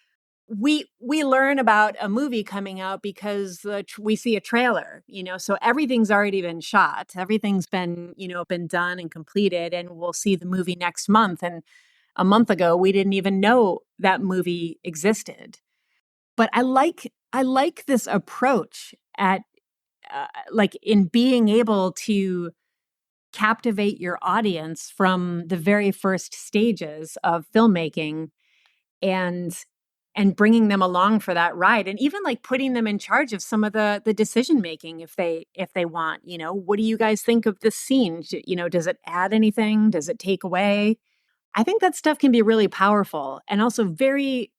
we learn about a movie coming out because we see a trailer, so everything's already been shot. Everything's been done and completed, and we'll see the movie next month. And a month ago, we didn't even know that movie existed. But I like this approach at like in being able to captivate your audience from the very first stages of filmmaking and bringing them along for that ride, and even like putting them in charge of some of the decision making if they want. What do you guys think of this scene? Does it add anything? Does it take away? I think that stuff can be really powerful and also very,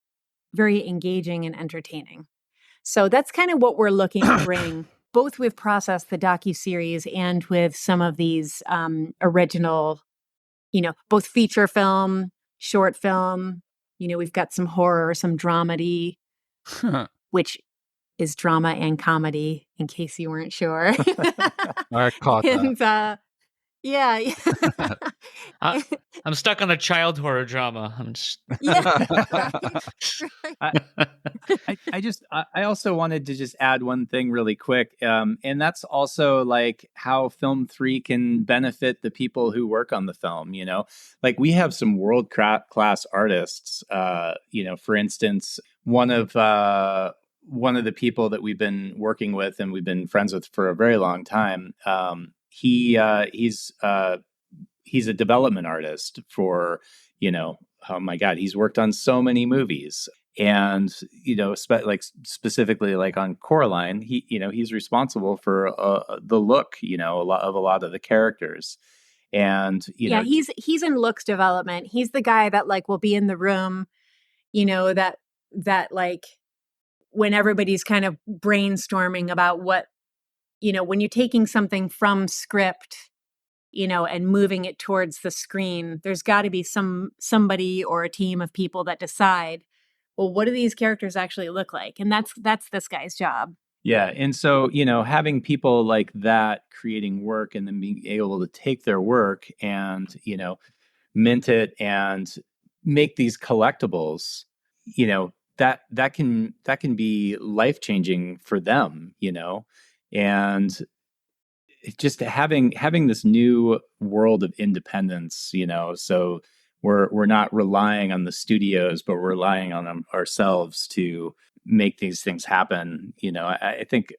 very engaging and entertaining. So that's kind of what we're looking to bring, both with Process, the docuseries, and with some of these original, both feature film, short film. We've got some horror, some dramedy, which is drama and comedy, in case you weren't sure. I caught that. And yeah. I'm stuck on a child horror drama. I'm just... I also wanted to just add one thing really quick. And that's also like how Film 3 can benefit the people who work on the film, like we have some world class artists, for instance, one of the people that we've been working with and we've been friends with for a very long time. He's a development artist for, oh my God, he's worked on so many movies. And, specifically like on Coraline, he's responsible for the look, a lot of the characters. And, he's in looks development. He's the guy that like will be in the room, that like when everybody's kind of brainstorming about what, when you're taking something from script, and moving it towards the screen, there's got to be somebody or a team of people that decide, well, what do these characters actually look like? And that's this guy's job. Yeah. And so, having people like that creating work and then being able to take their work and, mint it and make these collectibles, that can be life-changing for them, and just having this new world of independence, so we're not relying on the studios, but we're relying on ourselves to make these things happen. I think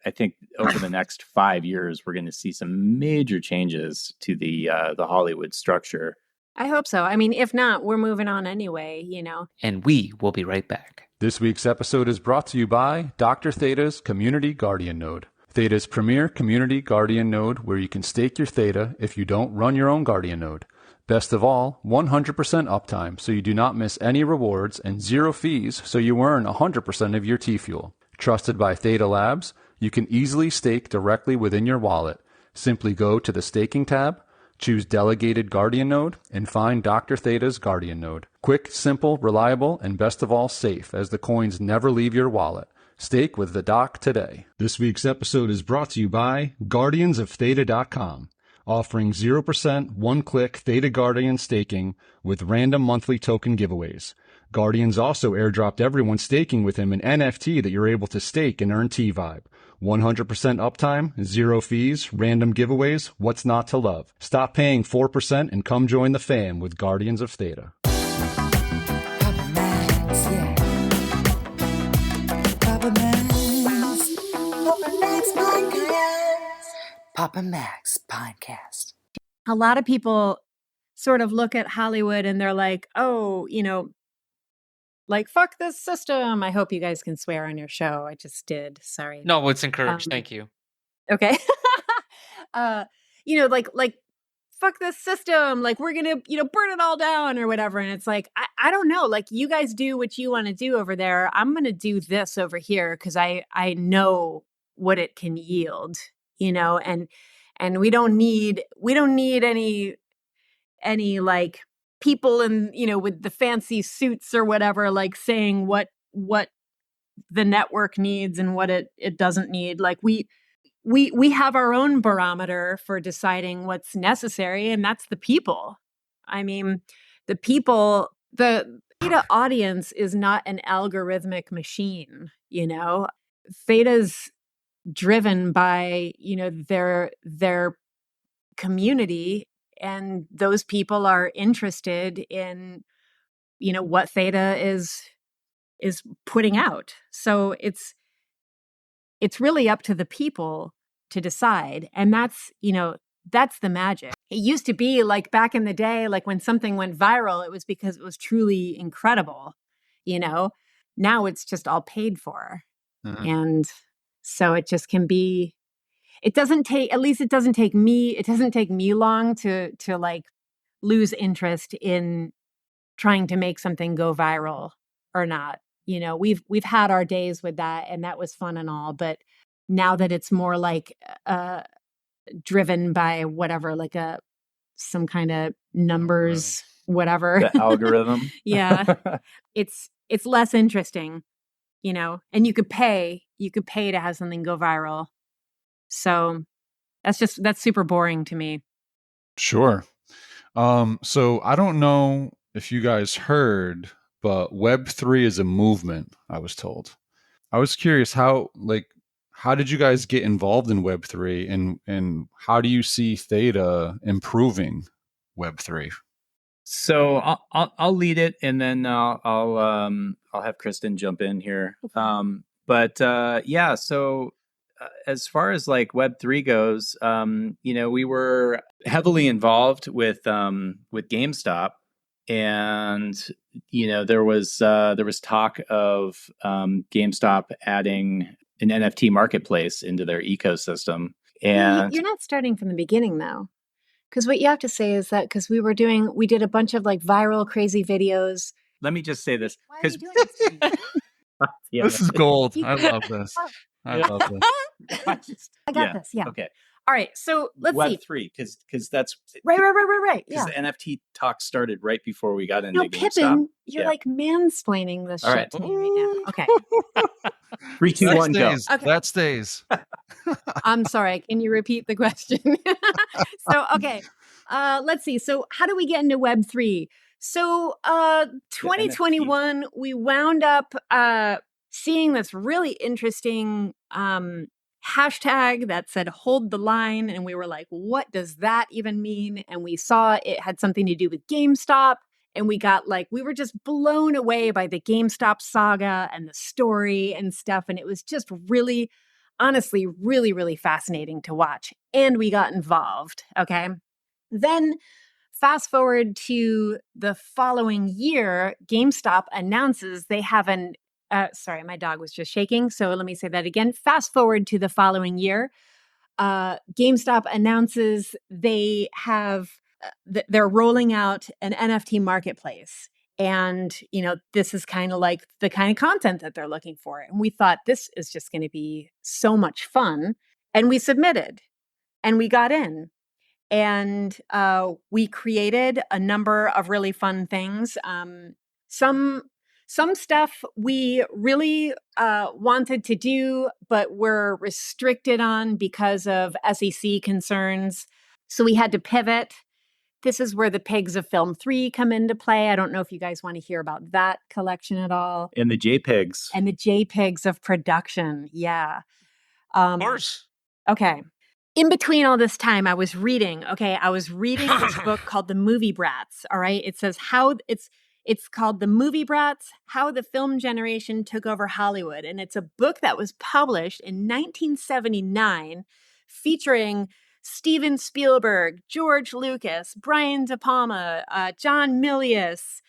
over the next 5 years, we're going to see some major changes to the Hollywood structure. I hope so. I mean, if not, we're moving on anyway, And we will be right back. This week's episode is brought to you by Dr. Theta's Community Guardian Node. Theta's premier community guardian node where you can stake your Theta if you don't run your own guardian node. Best of all, 100% uptime so you do not miss any rewards and 0 fees so you earn 100% of your T-Fuel. Trusted by Theta Labs, you can easily stake directly within your wallet. Simply go to the staking tab, choose Delegated Guardian Node, and find Dr. Theta's Guardian Node. Quick, simple, reliable, and best of all safe as the coins never leave your wallet. Stake with the doc today. This week's episode is brought to you by GuardiansOfTheta.com, offering 0% one-click Theta Guardian staking with random monthly token giveaways. Guardians also airdropped everyone staking with him an NFT that you're able to stake and earn T-Vibe. 100% uptime, 0 fees, random giveaways, what's not to love? Stop paying 4% and come join the fam with Guardians of Theta. Papa Max Podcast. A lot of people sort of look at Hollywood and they're like, oh, like, fuck this system. I hope you guys can swear on your show. I just did. Sorry. No, it's encouraged. Thank you. Okay. Like, fuck this system. Like, we're going to, burn it all down or whatever. And it's like, I don't know. Like, you guys do what you want to do over there. I'm going to do this over here because I know what it can yield, and we don't need any like people in, with the fancy suits or whatever, like saying what the network needs and what it doesn't need. Like we have our own barometer for deciding what's necessary, and that's the people. I mean, the Theta audience is not an algorithmic machine, Theta's driven by, their community, and those people are interested in, what Theta is putting out. So it's really up to the people to decide. And that's the magic. It used to be like back in the day, like when something went viral, it was because it was truly incredible, Now it's just all paid for. Mm-hmm. And so it just can be, it doesn't take me long to like lose interest in trying to make something go viral or not. We've had our days with that, and that was fun and all, but now that it's more like driven by whatever, like some kind of numbers, whatever. The algorithm. Yeah. It's less interesting, and you could pay to have something go viral. So that's super boring to me. Sure. So I don't know if you guys heard, but Web3 is a movement, I was told. I was curious how did you guys get involved in Web3, and how do you see Theta improving Web3? So I'll lead it, and then I'll have Kristen jump in here. So as far as like Web3 goes, we were heavily involved with GameStop, and there was talk of GameStop adding an NFT marketplace into their ecosystem. And you're not starting from the beginning though, because what you have to say is that because we did a bunch of like viral crazy videos. Let me just say this, because this is gold. I love this. I love this. I got this. Yeah. Okay. All right. So let's see. Web3, because that's right. Because the NFT talk started right before we got into GameStop. Pippin, you're like mansplaining this shit to me right now. Okay. 3, 2, 1, go. Okay. That stays. I'm sorry. Can you repeat the question? Okay. Let's see. So how do we get into Web3? So 2021, we wound up seeing this really interesting hashtag that said hold the line. And we were like, what does that even mean? And we saw it had something to do with GameStop. And we were just blown away by the GameStop saga and the story and stuff. And it was just really, honestly, really, really fascinating to watch. And we got involved. Okay. Then fast forward to the following year, GameStop announces they have sorry, my dog was just shaking. So let me say that again. Fast forward to the following year, GameStop announces they have, they're rolling out an NFT marketplace. And, this is kind of like the kind of content that they're looking for. And we thought this is just going to be so much fun. And we submitted and we got in. And we created a number of really fun things. Some stuff we really wanted to do, but were restricted on because of SEC concerns. So we had to pivot. This is where the Pigs of Film 3 come into play. I don't know if you guys want to hear about that collection at all. And the JPEGs. And the JPEGs of production. Yeah. Of course. Okay. In between all this time, I was reading this book called The Movie Brats. All right. It says it's called The Movie Brats, How the Film Generation Took Over Hollywood. And it's a book that was published in 1979 featuring Steven Spielberg, George Lucas, Brian De Palma, John Milius,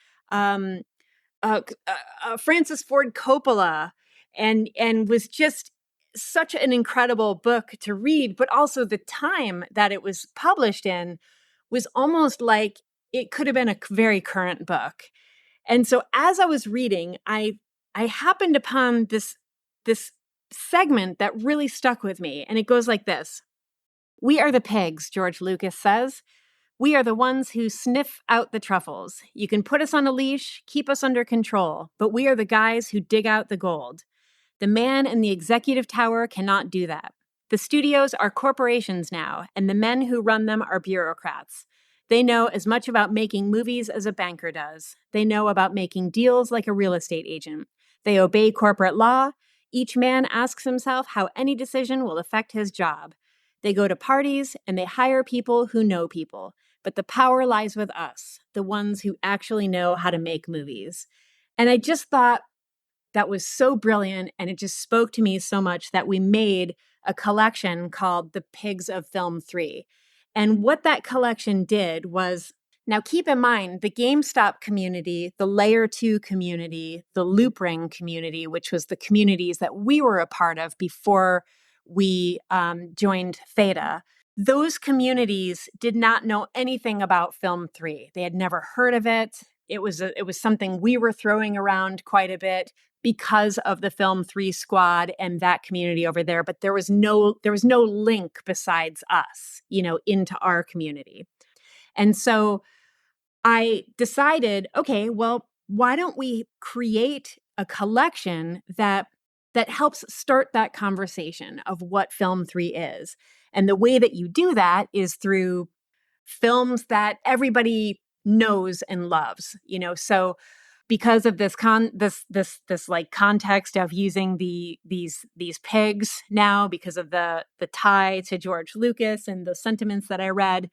Francis Ford Coppola, and was just such an incredible book to read, but also the time that it was published in was almost like it could have been a very current book. And so as I was reading, I happened upon this segment that really stuck with me. And it goes like this. We are the pigs, George Lucas says. We are the ones who sniff out the truffles. You can put us on a leash, keep us under control, but we are the guys who dig out the gold. The man in the executive tower cannot do that. The studios are corporations now, and the men who run them are bureaucrats. They know as much about making movies as a banker does. They know about making deals like a real estate agent. They obey corporate law. Each man asks himself how any decision will affect his job. They go to parties, and they hire people who know people. But the power lies with us, the ones who actually know how to make movies. And I just thought, that was so brilliant, and it just spoke to me so much that we made a collection called The Pigs of Film 3. And what that collection did was, now keep in mind, the GameStop community, the Layer 2 community, the Loop Ring community, which was the communities that we were a part of before we joined Theta, those communities did not know anything about Film 3. They had never heard of it. It was something we were throwing around quite a bit because of the Film 3 squad and that community over there. But there was no link besides us, into our community. And so I decided, okay, well, why don't we create a collection that helps start that conversation of what Film 3 is? And the way that you do that is through films that everybody knows and loves, so because of this like context of using these pigs now, because of the tie to George Lucas and the sentiments that I read,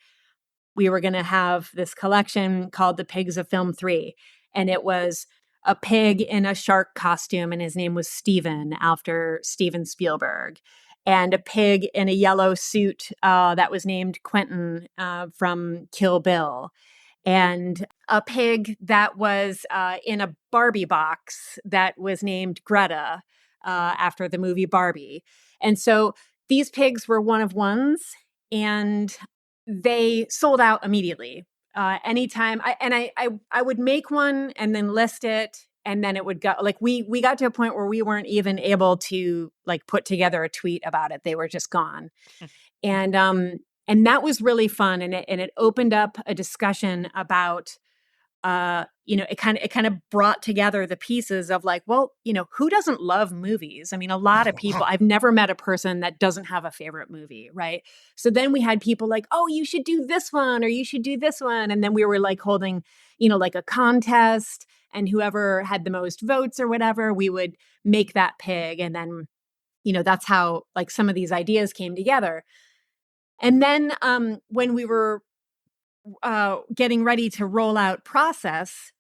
we were going to have this collection called The Pigs of Film 3. And it was a pig in a shark costume, and his name was Steven, after Steven Spielberg. And a pig in a yellow suit that was named Quentin from Kill Bill. And a pig that was in a Barbie box that was named Greta after the movie Barbie. And so these pigs were one of ones, and they sold out immediately. Anytime I would make one and then list it, and then it would go, like, we got to a point where we weren't even able to like put together a tweet about it. They were just gone. And that was really fun, and it opened up a discussion about, it kind of brought together the pieces of like, well, who doesn't love movies? I mean, a lot of people. I've never met a person that doesn't have a favorite movie, right? So then we had people like, oh, you should do this one, or you should do this one, and then we were like holding, like a contest, and whoever had the most votes or whatever, we would make that pig, and then that's how like some of these ideas came together. And then when we were getting ready to roll out Process,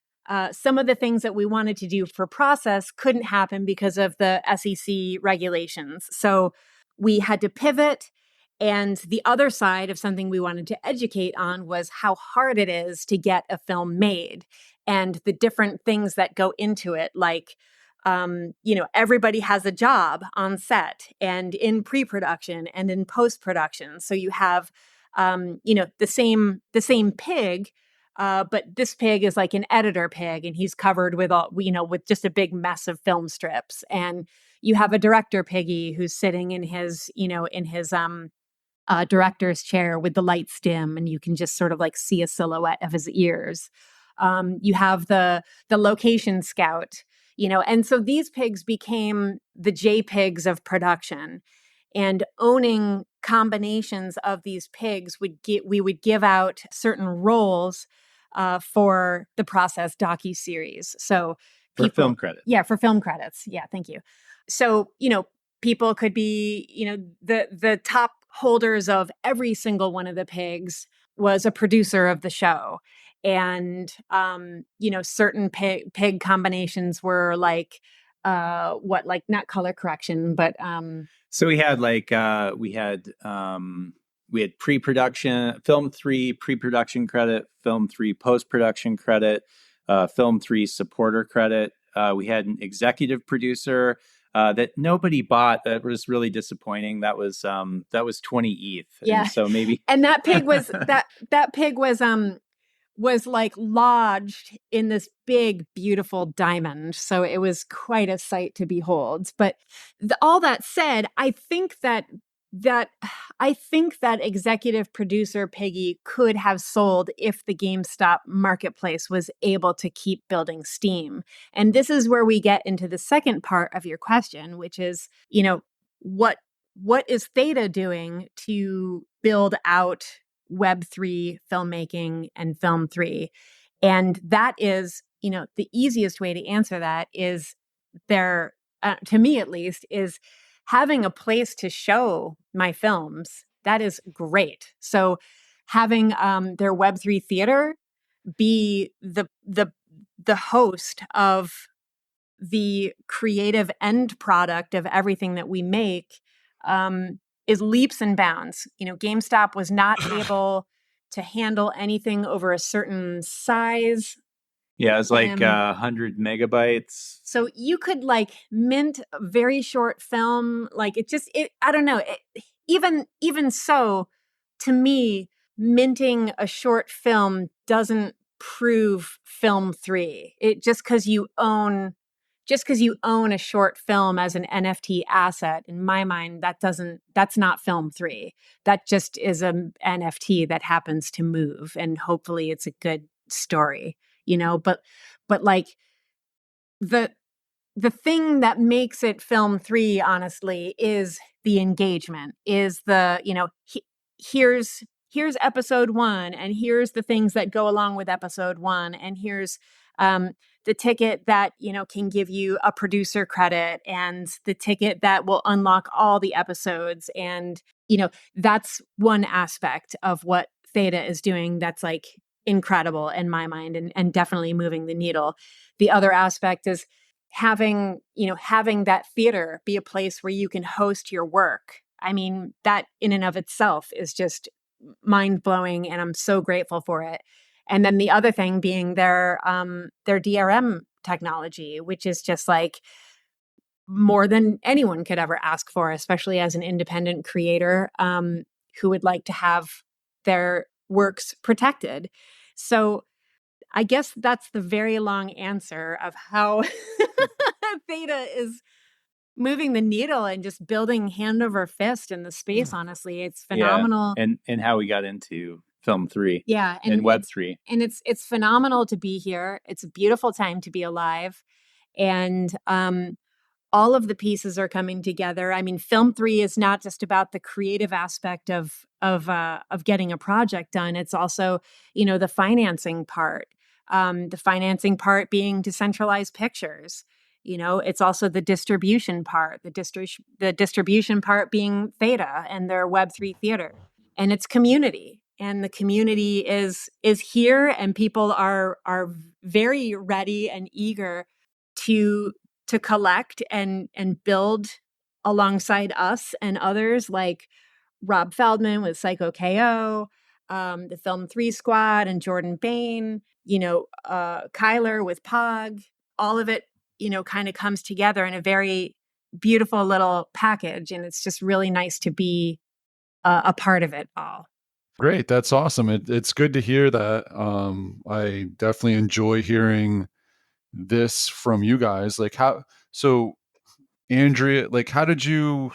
some of the things that we wanted to do for Process couldn't happen because of the SEC regulations. So we had to pivot. And the other side of something we wanted to educate on was how hard it is to get a film made and the different things that go into it. Like, everybody has a job on set and in pre-production and in post-production. So you have the same pig, but this pig is like an editor pig, and he's covered with with just a big mess of film strips. And you have a director piggy who's sitting in his director's chair with the lights dim, and you can just sort of like see a silhouette of his ears. You have the location scout, and so these pigs became the JPEGs of production. And owning combinations of these pigs we would give out certain roles for the Process docuseries. So for film credits. Yeah, for film credits. Yeah, thank you. So, people could be, the top holders of every single one of the pigs was a producer of the show. And, certain pig combinations were like, not color correction, but so we had pre-production, film 3 pre-production credit, film 3 post-production credit, film 3 supporter credit. We had an executive producer that nobody bought. That was really disappointing. That was 20 ETH. Yeah. And so maybe and that pig was that pig was like lodged in this big, beautiful diamond. So it was quite a sight to behold. But all that said, I think that executive producer Piggy could have sold if the GameStop marketplace was able to keep building steam. And this is where we get into the second part of your question, which is, what is Theta doing to build out Web3 filmmaking and Film 3? And that is, the easiest way to answer that is to me at least, is having a place to show my films. That is great. So having their Web3 theater be the host of the creative end product of everything that we make is leaps and bounds. GameStop was not able to handle anything over a certain size. Yeah, it's like 100 megabytes. So you could like mint a very short film. Like I don't know. Even so, to me, minting a short film doesn't prove Film 3. Just because you own a short film as an NFT asset, in my mind, that's not Film 3. That just is an NFT that happens to move, and hopefully it's a good story, but like the thing that makes it Film 3, honestly, is the engagement, is the, here's episode 1, and here's the things that go along with episode 1, and here's the ticket that, can give you a producer credit, and the ticket that will unlock all the episodes. And, that's one aspect of what Theta is doing that's like incredible in my mind, and definitely moving the needle. The other aspect is having that theater be a place where you can host your work. I mean, that in and of itself is just mind-blowing, and I'm so grateful for it. And then the other thing being their DRM technology, which is just like more than anyone could ever ask for, especially as an independent creator who would like to have their works protected. So I guess that's the very long answer of how Theta is moving the needle and just building hand over fist in the space. Honestly, it's phenomenal. Yeah. And how we got into Film 3. Yeah, and Web 3. And it's phenomenal to be here. It's a beautiful time to be alive. And all of the pieces are coming together. I mean, Film 3 is not just about the creative aspect of getting a project done. It's also, the financing part. The financing part being Decentralized Pictures. It's also the distribution part, the distribution part being Theta and their Web3 theater, and it's community. And the community is here, and people are very ready and eager to collect and build alongside us and others like Rob Feldman with Psycho KO, the Film 3 Squad and Jordan Bain, Kyler with Pog. All of it, kind of comes together in a very beautiful little package. And it's just really nice to be a part of it all. Great. That's awesome. It's good to hear that. I definitely enjoy hearing this from you guys. So Andrea, how did you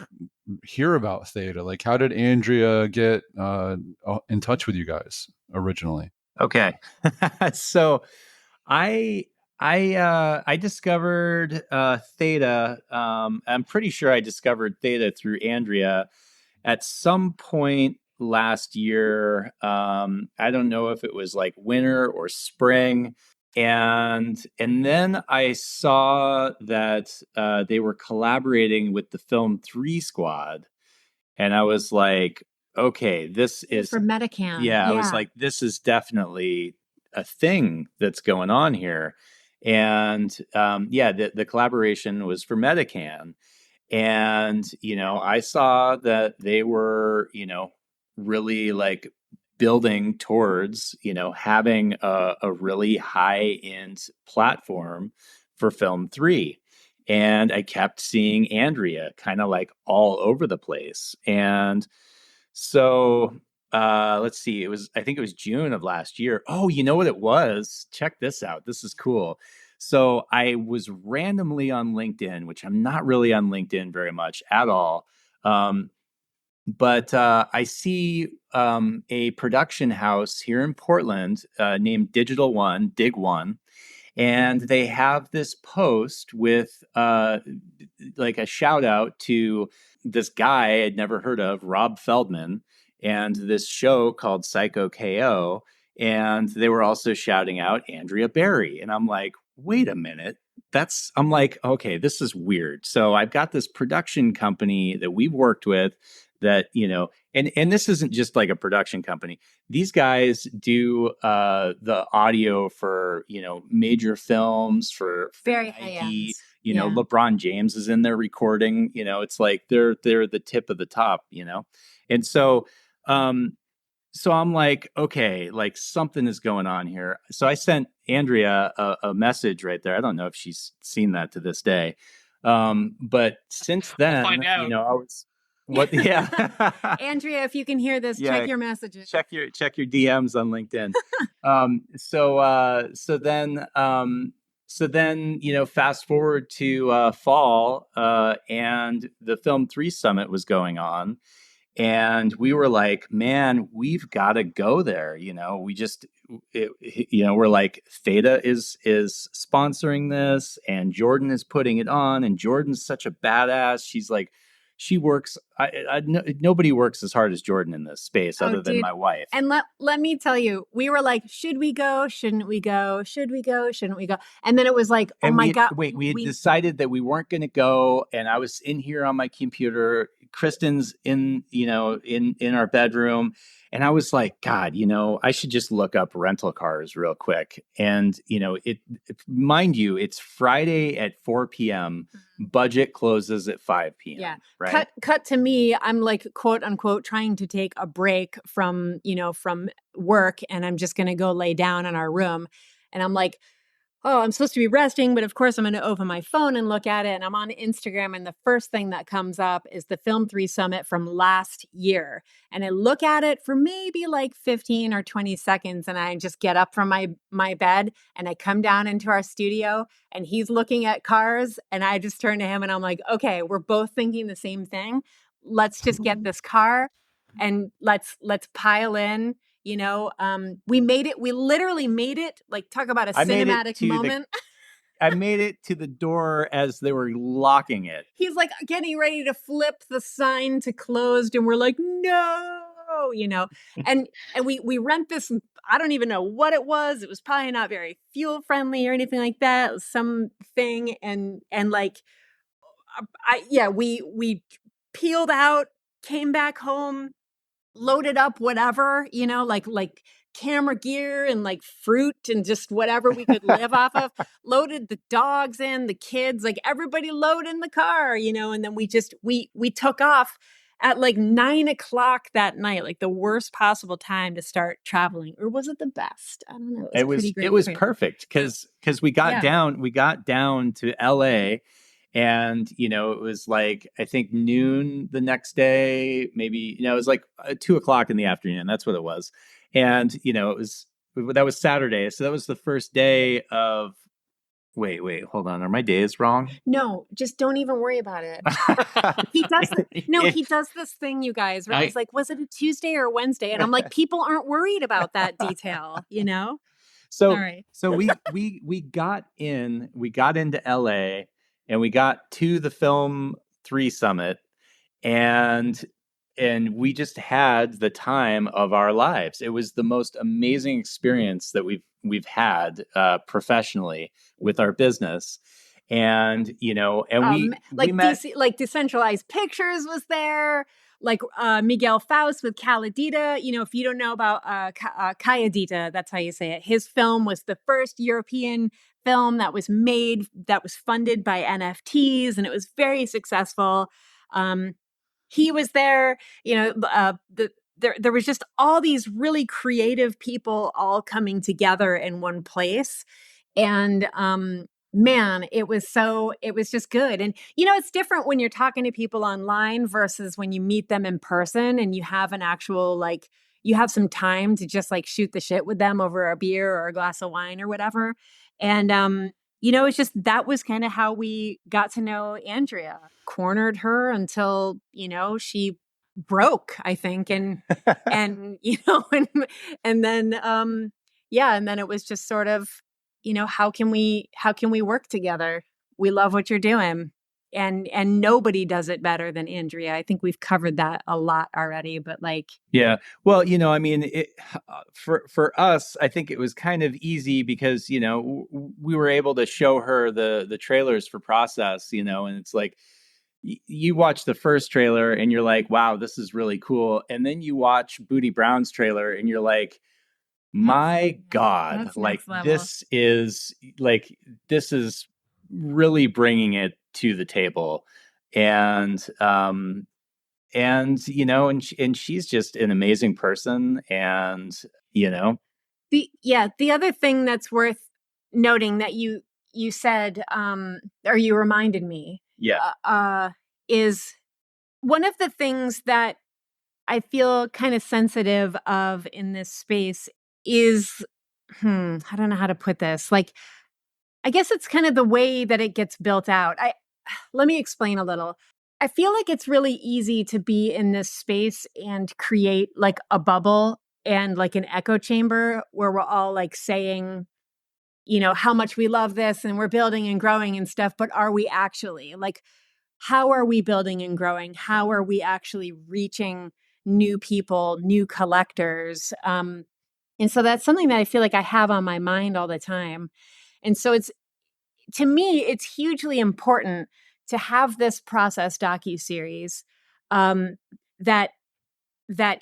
hear about Theta? How did Andrea get in touch with you guys originally? Okay. So I discovered Theta. I'm pretty sure I discovered Theta through Andrea at some point last year. I don't know if it was like winter or spring. And then I saw that they were collaborating with the Film 3 Squad. And I was like, okay, this is for Metacam. Yeah, I was like, this is definitely a thing that's going on here. And the collaboration was for Metacam. And, I saw that they were, really like building towards, having a really high end platform for Film 3. And I kept seeing Andrea kind of like all over the place. And so let's see, I think it was June of last year. Oh, you know what it was? Check this out. This is cool. So I was randomly on LinkedIn, which I'm not really on LinkedIn very much at all. But I see a production house here in Portland named Digital One, Dig One. And they have this post with like a shout out to this guy I'd never heard of, Rob Feldman, and this show called Psycho KO. And they were also shouting out Andrea Berry. And I'm like, wait a minute. I'm like, okay, this is weird. So I've got this production company that we've worked with that, and this isn't just like a production company. These guys do the audio for, major films for very Nike. LeBron James is in there recording. It's like they're the tip of the top. And so I'm like, okay, like something is going on here. So I sent Andrea a message right there. I don't know if she's seen that to this day. But since then, We'll find out. I was. What? Yeah, Andrea, if you can hear this, check your messages. Check your DMs on LinkedIn. So then, fast forward to fall, and the Film 3 Summit was going on, and we were like, man, we've got to go there. We're like, Theta is sponsoring this, and Jordan is putting it on, and Jordan's such a badass. She's like, she works. Nobody works as hard as Jordan in this space, other than my wife. And let me tell you, we were like, should we go? Shouldn't we go? Should we go? Shouldn't we go? And then it was like, oh my God. We had decided that we weren't going to go. And I was in here on my computer. Kristen's in our bedroom. And I was like, God, I should just look up rental cars real quick. And, mind you, it's Friday at 4 p.m. Budget closes at 5 p.m. Yeah. Right. Cut to me. I'm like, quote unquote, trying to take a break from work. And I'm just going to go lay down in our room. And I'm like, oh, I'm supposed to be resting, but of course I'm going to open my phone and look at it. And I'm on Instagram, and the first thing that comes up is the Film 3 Summit from last year. And I look at it for maybe like 15 or 20 seconds, and I just get up from my bed and I come down into our studio, and he's looking at cars, and I just turn to him and I'm like, okay, we're both thinking the same thing. Let's just get this car and let's pile in. We made it. We literally made it. Like, talk about a cinematic moment. I made it to the door as they were locking it. He's like getting ready to flip the sign to closed, and we're like, no. go, and we rent this. I don't even know what it was. It was probably not very fuel friendly or anything like that. It was something, and like, we peeled out, came back home, loaded up whatever, like camera gear and like fruit and just whatever we could live off of, loaded the dogs in, the kids, like everybody load in the car, and then we took off at like 9 o'clock that night, like the worst possible time to start traveling. Or was it the best? I don't know. It was pretty great. It was perfect because we got down to LA. And, it was like, I think noon the next day, maybe, it was like 2 o'clock in the afternoon. That's what it was. And, that was Saturday. So that was the first day of, wait, hold on. Are my days wrong? No, just don't even worry about it. He does this thing, you guys, where he's like, was it a Tuesday or a Wednesday? And I'm like, people aren't worried about that detail, So, all right. So we got into LA. And we got to the Film 3 Summit, and we just had the time of our lives. It was the most amazing experience that we've had professionally with our business. And we met like Decentralized Pictures was there, like Miguel Faust with Caladita. If you don't know about Calladita, that's how you say it. His film was the first European film that was funded by NFTs, and it was very successful. He was there. There was just all these really creative people all coming together in one place, and man, it was just good. And it's different when you're talking to people online versus when you meet them in person and you have an actual, you have some time to just like shoot the shit with them over a beer or a glass of wine or whatever. And it's just, that was kind of how we got to know Andrea. Cornered her until she broke, I think, and and then and then it was just sort of, how can we work together? We love what you're doing. And nobody does it better than Andrea. I think we've covered that a lot already, but yeah. Well, I mean, for us, I think it was kind of easy because we were able to show her the trailers for Process, and it's like you watch the first trailer and you're like, wow, this is really cool, and then you watch Booty Brown's trailer and you're like, my God, like this is really bringing it to the table. And and she's just an amazing person. And the other thing that's worth noting that you said, or you reminded me, is one of the things that I feel kind of sensitive of in this space is, I don't know how to put this. Like, I guess it's kind of the way that it gets built out. Let me explain a little. I feel like it's really easy to be in this space and create like a bubble and like an echo chamber where we're all like saying, how much we love this and we're building and growing and stuff. But are we actually, like, how are we building and growing? How are we actually reaching new people, new collectors? And so that's something that I feel like I have on my mind all the time. And so to me, it's hugely important to have this Process docuseries that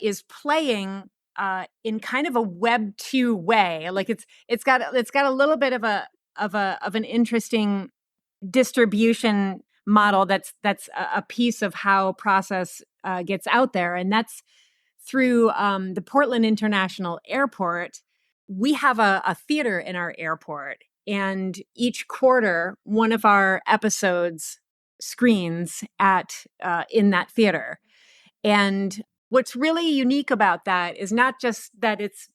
is playing in kind of a Web 2 way. Like it's got a little bit of an interesting distribution model that's a piece of how Process gets out there, and that's through the Portland International Airport. We have a theater in our airport, and each quarter, one of our episodes screens in that theater. And what's really unique about that is not just that it's,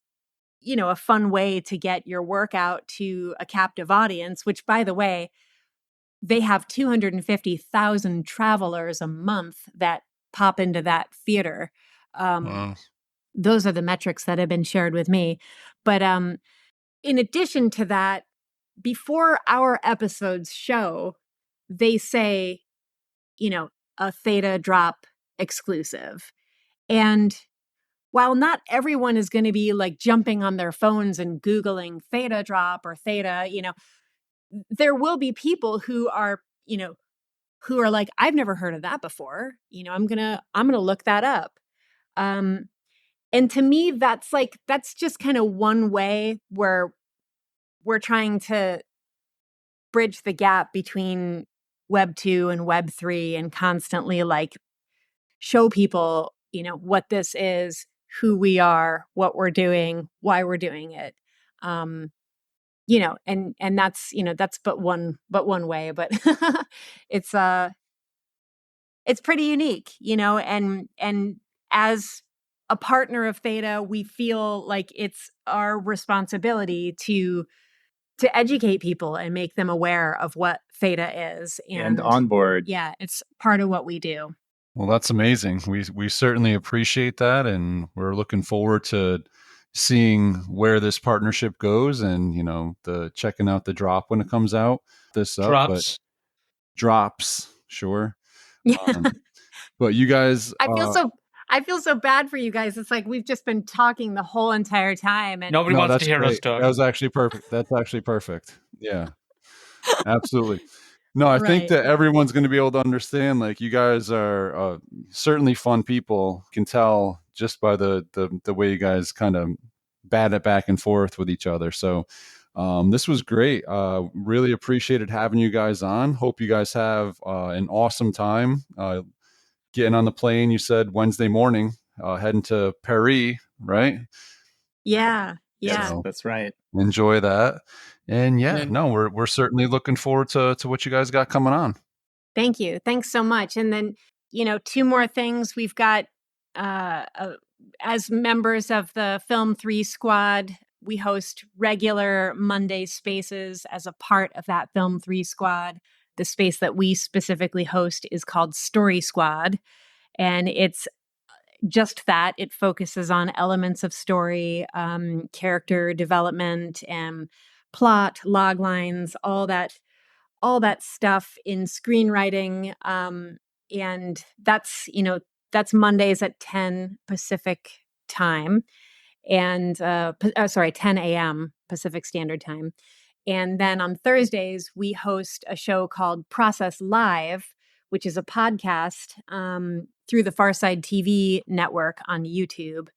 a fun way to get your work out to a captive audience, which, by the way, they have 250,000 travelers a month that pop into that theater. Wow. Those are the metrics that have been shared with me. But in addition to that, before our episodes show, they say, a Theta drop exclusive. And while not everyone is going to be like jumping on their phones and Googling Theta drop or Theta, there will be people who are, who are like, I've never heard of that before. I'm going to look that up. And to me, that's just kind of one way where we're trying to bridge the gap between Web 2 and Web 3 and constantly like show people, what this is, who we are, what we're doing, why we're doing it. And that's but one way, but it's pretty unique, and as a partner of Theta, we feel like it's our responsibility to educate people and make them aware of what Theta is and on board. Yeah, it's part of what we do. Well, that's amazing. We certainly appreciate that, and we're looking forward to seeing where this partnership goes, and the checking out the drop when it comes out. Drops, sure. But you guys, I feel so bad for you guys. It's like we've just been talking the whole entire time, and nobody wants to hear us talk. That was actually perfect. That's actually perfect. Yeah, absolutely. No, I think that everyone's going to be able to understand. Like, you guys are certainly fun people. Can tell just by the way you guys kind of bat it back and forth with each other. So this was great. Really appreciated having you guys on. Hope you guys have an awesome time getting on the plane. You said Wednesday morning, heading to Paris, right? Yeah. So that's right. Enjoy that. And we're certainly looking forward to what you guys got coming on. Thank you. Thanks so much. And then, two more things. We've got, as members of the Film 3 squad, we host regular Monday spaces as a part of that Film 3 squad. The space that we specifically host is called Story Squad. And it's just that. It focuses on elements of story, character development, and plot, log lines, all that stuff in screenwriting. And that's Mondays at 10 Pacific time, and 10 a.m. Pacific Standard Time. And then on Thursdays, we host a show called Process Live, which is a podcast through the Farside TV network on YouTube.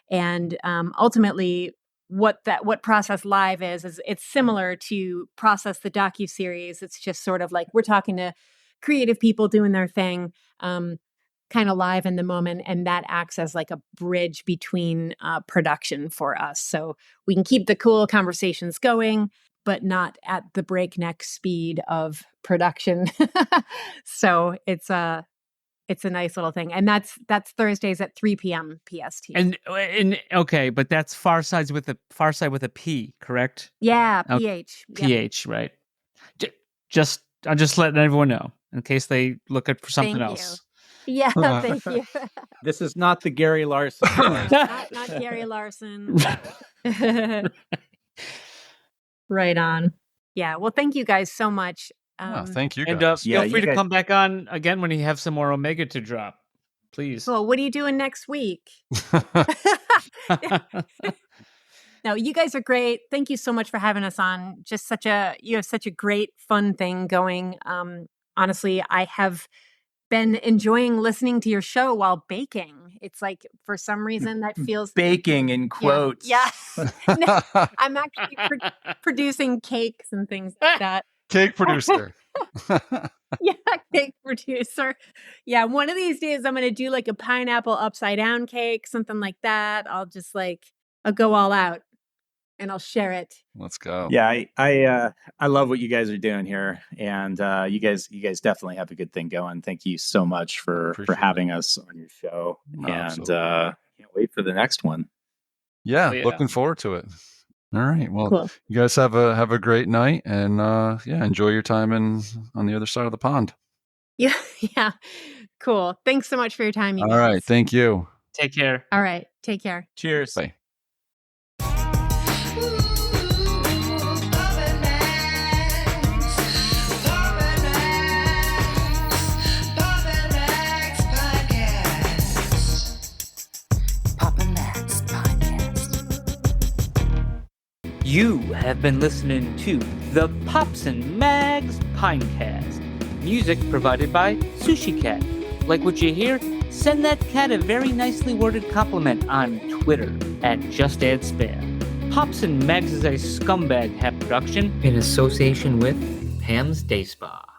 And ultimately, what Process Live is it's similar to Process the docuseries. It's just sort of like we're talking to creative people doing their thing, kind of live in the moment, and that acts as like a bridge between production for us. So we can keep the cool conversations going, but not at the breakneck speed of production. So it's a nice little thing, and that's Thursdays at 3 p.m. PST. And okay, but that's Farside with a P, correct? Yeah, PH. PH, right? I'm just letting everyone know in case they look for something else. Yeah, thank you. This is not the Gary Larson. not Gary Larson. Right on. Yeah. Well, thank you guys so much. Thank you And guys. feel free to come back on again when you have some more Omega to drop, please. Well, what are you doing next week? No, you guys are great. Thank you so much for having us on. Just you have such a great, fun thing going. Honestly, I have been enjoying listening to your show while baking. It's like, for some reason, that feels baking in quotes. Yeah. No, I'm actually producing cakes and things like that. Cake producer. Yeah, cake producer. Yeah, one of these days I'm going to do like a pineapple upside down cake, something like that. I'll go all out and I'll share it. Let's go. Yeah, I love what you guys are doing here, and you guys definitely have a good thing going. Thank you so much for having us on your show, and can't wait for the next one. Yeah, looking forward to it. All right. Well, cool. You guys have a great night, and enjoy your time on the other side of the pond. Yeah. Cool. Thanks so much for your time, you guys. All right. Thank you. Take care. All right. Take care. Cheers. Bye. Pippin You have been listening to the Pops and Mags Pinecast. Music provided by Sushi Cat. Like what you hear? Send that cat a very nicely worded compliment on Twitter at JustAddSpam. Pops and Mags is a Scumbag Hat production in association with Pam's Day Spa.